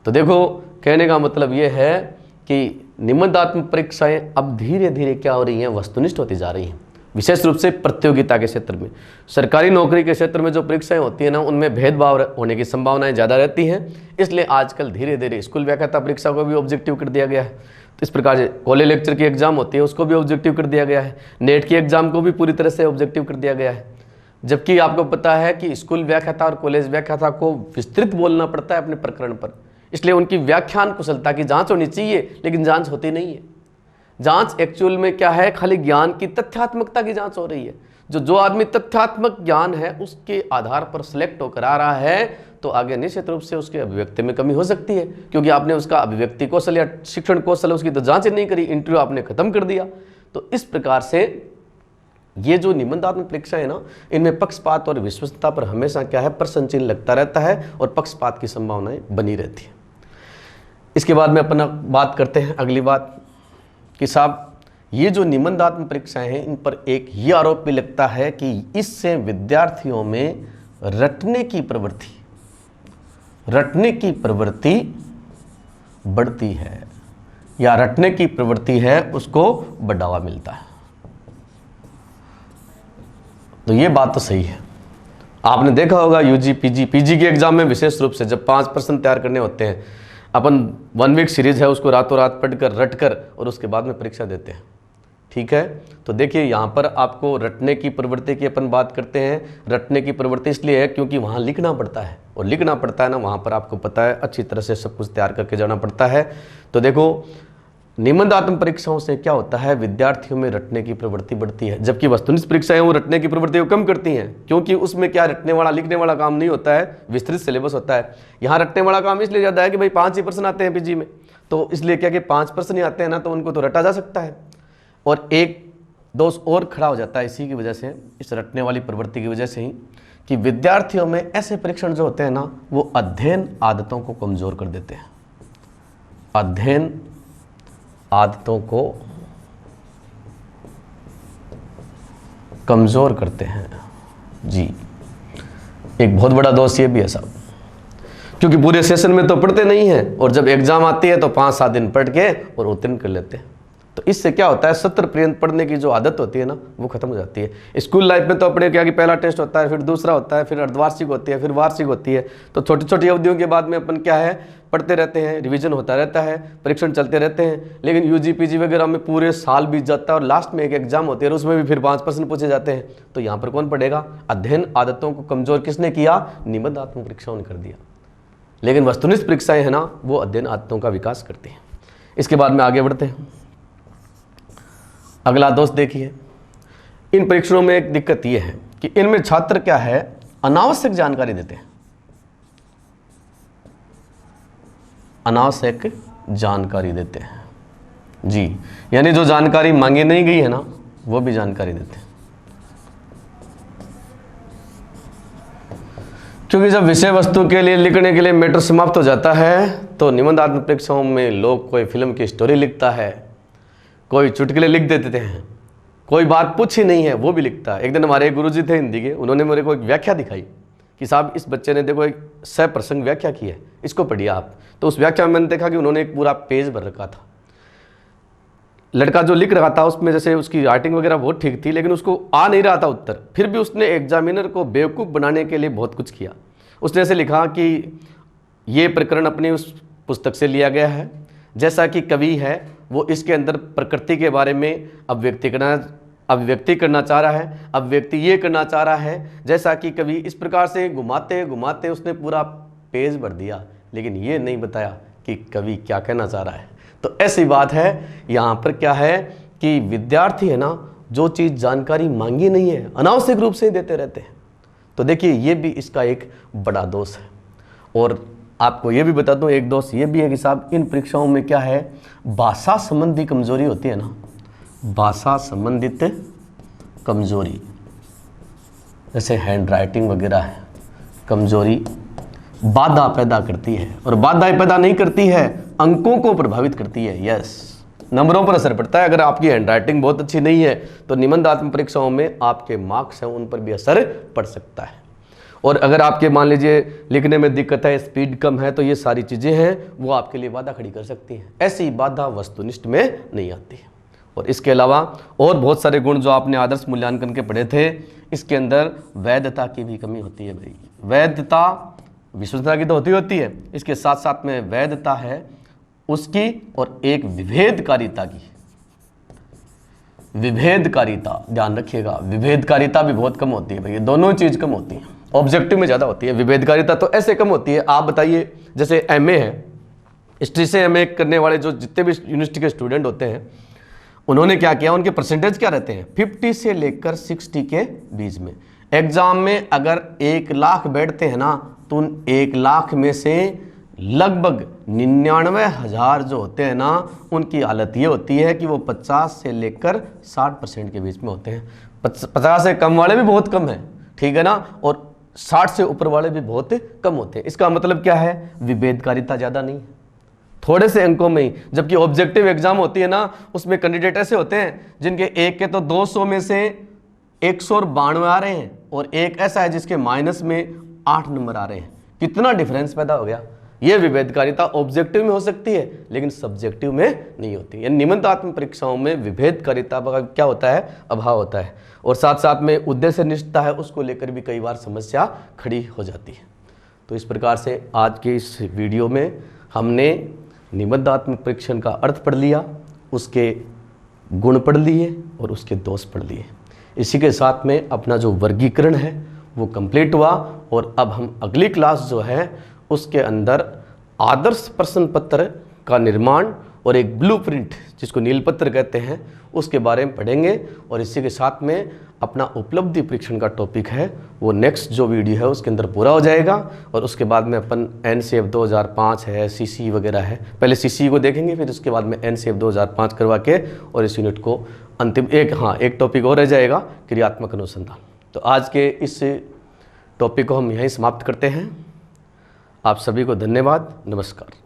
तो देखो कहने का मतलब ये है कि निबंधात्मक परीक्षाएं अब धीरे धीरे क्या हो रही हैं, वस्तुनिष्ठ होती जा रही हैं, विशेष रूप से प्रतियोगिता के क्षेत्र में। सरकारी नौकरी के क्षेत्र में जो परीक्षाएं होती है ना, उनमें भेदभाव होने की संभावनाएं ज़्यादा रहती हैं, इसलिए आजकल धीरे धीरे स्कूल व्याख्याता परीक्षा को भी ऑब्जेक्टिव कर दिया गया है। तो इस प्रकार से कॉलेज लेक्चर की एग्जाम होती है उसको भी ऑब्जेक्टिव कर दिया गया है, नेट की एग्जाम को भी पूरी तरह से ऑब्जेक्टिव कर दिया गया है। जबकि आपको पता है कि स्कूल व्याख्याता और कॉलेज व्याख्याता को विस्तृत बोलना पड़ता है अपने प्रकरण पर, इसलिए उनकी व्याख्यान कुशलता की जाँच होनी चाहिए, लेकिन जाँच होती नहीं है। जांच एक्चुअल में क्या है, खाली ज्ञान की तथ्यात्मकता की जांच हो रही है। जो आदमी तथ्यात्मक ज्ञान है उसके आधार पर सिलेक्ट होकर आ रहा है, तो आगे निश्चित रूप से उसके अभिव्यक्ति में कमी हो सकती है, क्योंकि आपने उसका अभिव्यक्ति कौशल या शिक्षण कौशल उसकी तो जांच नहीं करी, इंटरव्यू आपने खत्म कर दिया। तो इस प्रकार से ये जो निबंधात्मक परीक्षा है ना, इनमें पक्षपात और विश्वसनीयता पर हमेशा क्या है, प्रश्न चिन्ह लगता रहता है और पक्षपात की संभावनाएं बनी रहती है। इसके बाद में अपना बात करते हैं अगली बात कि साहब ये जो निबंधात्मक परीक्षाएं हैं, इन पर एक ही आरोप भी लगता है कि इससे विद्यार्थियों में रटने की प्रवृत्ति बढ़ती है, या रटने की प्रवृत्ति है उसको बढ़ावा मिलता है। तो ये बात तो सही है। आपने देखा होगा यूजी पीजी के एग्जाम में विशेष रूप से जब 5 प्रश्न तैयार करने होते हैं, अपन 1 वीक सीरीज है उसको रातों रात पढ़कर रटकर और उसके बाद में परीक्षा देते हैं। ठीक है, तो देखिए यहाँ पर आपको रटने की प्रवृत्ति की अपन बात करते हैं। रटने की प्रवृत्ति इसलिए है क्योंकि वहाँ लिखना पड़ता है, और लिखना पड़ता है ना, वहाँ पर आपको पता है अच्छी तरह से सब कुछ तैयार करके जाना पड़ता है। तो देखो निबंधात्मक परीक्षाओं से क्या होता है, विद्यार्थियों में रटने की प्रवृत्ति बढ़ती है, जबकि वस्तुनिष्ठ परीक्षाएं वो रटने की प्रवृत्ति को कम करती हैं, क्योंकि उसमें क्या रटने वाला लिखने वाला काम नहीं होता है, विस्तृत सिलेबस होता है। यहाँ रटने वाला काम इसलिए ज़्यादा है कि भाई 5 ही प्रश्न आते हैं पीजी में, तो इसलिए क्या कि 5 प्रश्न ही आते हैं ना, तो उनको तो रटा जा सकता है। और एक दोष और खड़ा हो जाता है इसी की वजह से, इस रटने वाली प्रवृत्ति की वजह से ही, कि विद्यार्थियों में ऐसे परीक्षण जो होते हैं ना, वो अध्ययन आदतों को कमज़ोर कर देते हैं, अध्ययन आदतों को कमज़ोर करते हैं जी। एक बहुत बड़ा दोष ये भी है साहब, क्योंकि पूरे सेशन में तो पढ़ते नहीं हैं, और जब एग्ज़ाम आती है तो 5-7 दिन पढ़ के और उत्तीर्ण कर लेते हैं। तो इससे क्या होता है, सत्र पर्यंत पढ़ने की जो आदत होती है ना, वो खत्म हो जाती है। स्कूल लाइफ में तो अपने क्या कि पहला टेस्ट होता है, फिर दूसरा होता है, फिर अर्धवार्षिक होती है, फिर वार्षिक होती है, तो छोटी छोटी अवधियों के बाद में अपन क्या है, पढ़ते रहते हैं, रिवीजन होता रहता है, परीक्षण चलते रहते हैं। लेकिन यूजी पीजी वगैरह में पूरे साल बीत जाता है और लास्ट में एक एग्जाम होती है और उसमें भी फिर 5 प्रश्न पूछे जाते हैं। तो यहाँ पर कौन पढ़ेगा? अध्ययन आदतों को कमजोर किसने किया? निबंधात्मक परीक्षाओं ने कर दिया। लेकिन वस्तुनिष्ठ परीक्षाएं है ना, वो अध्ययन आदतों का विकास करती हैं। इसके बाद में आगे बढ़ते हैं। अगला दोष देखिए, इन परीक्षणों में एक दिक्कत यह है कि इनमें छात्र क्या है, अनावश्यक जानकारी देते हैं, अनावश्यक जानकारी देते हैं जी। यानी जो जानकारी मांगी नहीं गई है ना, वो भी जानकारी देते हैं। क्योंकि जब विषय वस्तु के लिए लिखने के लिए मैटर समाप्त हो जाता है, तो निबंधात्मक परीक्षाओं में लोग कोई फिल्म की स्टोरी लिखता है, कोई चुटकुले लिख देते हैं, कोई बात पूछी नहीं है वो भी लिखता है। एक दिन हमारे एक गुरुजी थे हिंदी के, उन्होंने मेरे को एक व्याख्या दिखाई कि साहब इस बच्चे ने देखो एक सप्रसंग व्याख्या की है, इसको पढ़िए आप। तो उस व्याख्या में मैंने देखा कि उन्होंने एक पूरा पेज भर रखा था। लड़का जो लिख रहा था उसमें जैसे उसकी राइटिंग वगैरह बहुत ठीक थी, लेकिन उसको आ नहीं रहा था उत्तर। फिर भी उसने एग्जामिनर को बेवकूफ़ बनाने के लिए बहुत कुछ किया। उसने ऐसे लिखा कि ये प्रकरण अपनी उस पुस्तक से लिया गया है, जैसा कि कवि है वो इसके अंदर प्रकृति के बारे में अभिव्यक्ति करना चाह रहा है, अभिव्यक्ति ये करना चाह रहा है जैसा कि कवि। इस प्रकार से घुमाते घुमाते उसने पूरा पेज भर दिया, लेकिन ये नहीं बताया कि कवि क्या कहना चाह रहा है। तो ऐसी बात है, यहाँ पर क्या है कि विद्यार्थी है ना, जो चीज़ जानकारी मांगी नहीं है अनावश्यक रूप से देते रहते हैं। तो देखिए ये भी इसका एक बड़ा दोष है। और आपको ये भी बता दूं, एक दोष ये भी है कि साहब इन परीक्षाओं में क्या है, भाषा संबंधी कमजोरी होती है ना, भाषा संबंधित कमजोरी, जैसे हैंड राइटिंग वगैरह है, कमजोरी बाधा पैदा करती है। और बाधा पैदा नहीं करती है, अंकों को प्रभावित करती है। यस, नंबरों पर असर पड़ता है। अगर आपकी हैंड राइटिंग बहुत अच्छी नहीं है तो निबंधात्मक परीक्षाओं में आपके मार्क्स हैं उन पर भी असर पड़ सकता है। और अगर आपके मान लीजिए लिखने में दिक्कत है, स्पीड कम है, तो ये सारी चीज़ें हैं वो आपके लिए बाधा खड़ी कर सकती हैं। ऐसी बाधा वस्तुनिष्ठ में नहीं आती है। और इसके अलावा और बहुत सारे गुण जो आपने आदर्श मूल्यांकन के पढ़े थे, इसके अंदर वैधता की भी कमी होती है भाई। वैधता विश्वसनीयता की तो होती है, इसके साथ साथ में वैधता है उसकी, और एक विभेदकारिता की। विभेदकारिता ध्यान रखिएगा, विभेदकारिता भी बहुत कम होती है भाई। ये दोनों चीज़ कम होती हैं, ऑब्जेक्टिव में ज़्यादा होती है, विभेदकारिता तो ऐसे कम होती है। आप बताइए, जैसे एमए है, हिस्ट्री से एमए करने वाले जो जितने भी यूनिवर्सिटी के स्टूडेंट होते हैं, उन्होंने क्या किया, उनके परसेंटेज क्या रहते हैं, 50 से लेकर 60 के बीच में। एग्जाम में अगर 1 लाख बैठते हैं ना, तो उन 1 लाख में से लगभग 99,000 जो होते हैं ना, उनकी हालत ये होती है कि वो 50 से लेकर 60% के बीच में होते हैं। 50 से कम वाले भी बहुत कम हैं, ठीक है ना, और 60 से ऊपर वाले भी बहुत कम होते हैं। इसका मतलब क्या है, विभेदकारिता ज़्यादा नहीं है, थोड़े से अंकों में ही। जबकि ऑब्जेक्टिव एग्जाम होती है ना, उसमें कैंडिडेट ऐसे होते हैं जिनके एक के तो 200 में से 192 आ रहे हैं, और एक ऐसा है जिसके माइनस में 8 नंबर आ रहे हैं। कितना डिफरेंस पैदा हो गया। ये विभेदकारिता ऑब्जेक्टिव में हो सकती है, लेकिन सब्जेक्टिव में नहीं होती। यानी निबंधात्मक परीक्षाओं में विभेदकारिता का क्या होता है, अभाव होता है। और साथ साथ में उद्देश्य निष्ठता है, उसको लेकर भी कई बार समस्या खड़ी हो जाती है। तो इस प्रकार से आज के इस वीडियो में हमने निबंधात्मक परीक्षण का अर्थ पढ़ लिया, उसके गुण पढ़ लिए और उसके दोष पढ़ लिए। इसी के साथ में अपना जो वर्गीकरण है वो कंप्लीट हुआ। और अब हम अगली क्लास जो है उसके अंदर आदर्श प्रश्न पत्र का निर्माण और एक ब्लूप्रिंट जिसको नीलपत्र कहते हैं उसके बारे में पढ़ेंगे। और इसी के साथ में अपना उपलब्धि परीक्षण का टॉपिक है वो नेक्स्ट जो वीडियो है उसके अंदर पूरा हो जाएगा। और उसके बाद में अपन NCF 2005 है, CCE वगैरह है, पहले CCE को देखेंगे, फिर उसके बाद में NCF 2005 करवा के और इस यूनिट को अंतिम एक टॉपिक और रह जाएगा, क्रियात्मक अनुसंधान। तो आज के इस टॉपिक को हम यहीं समाप्त करते हैं। आप सभी को धन्यवाद, नमस्कार।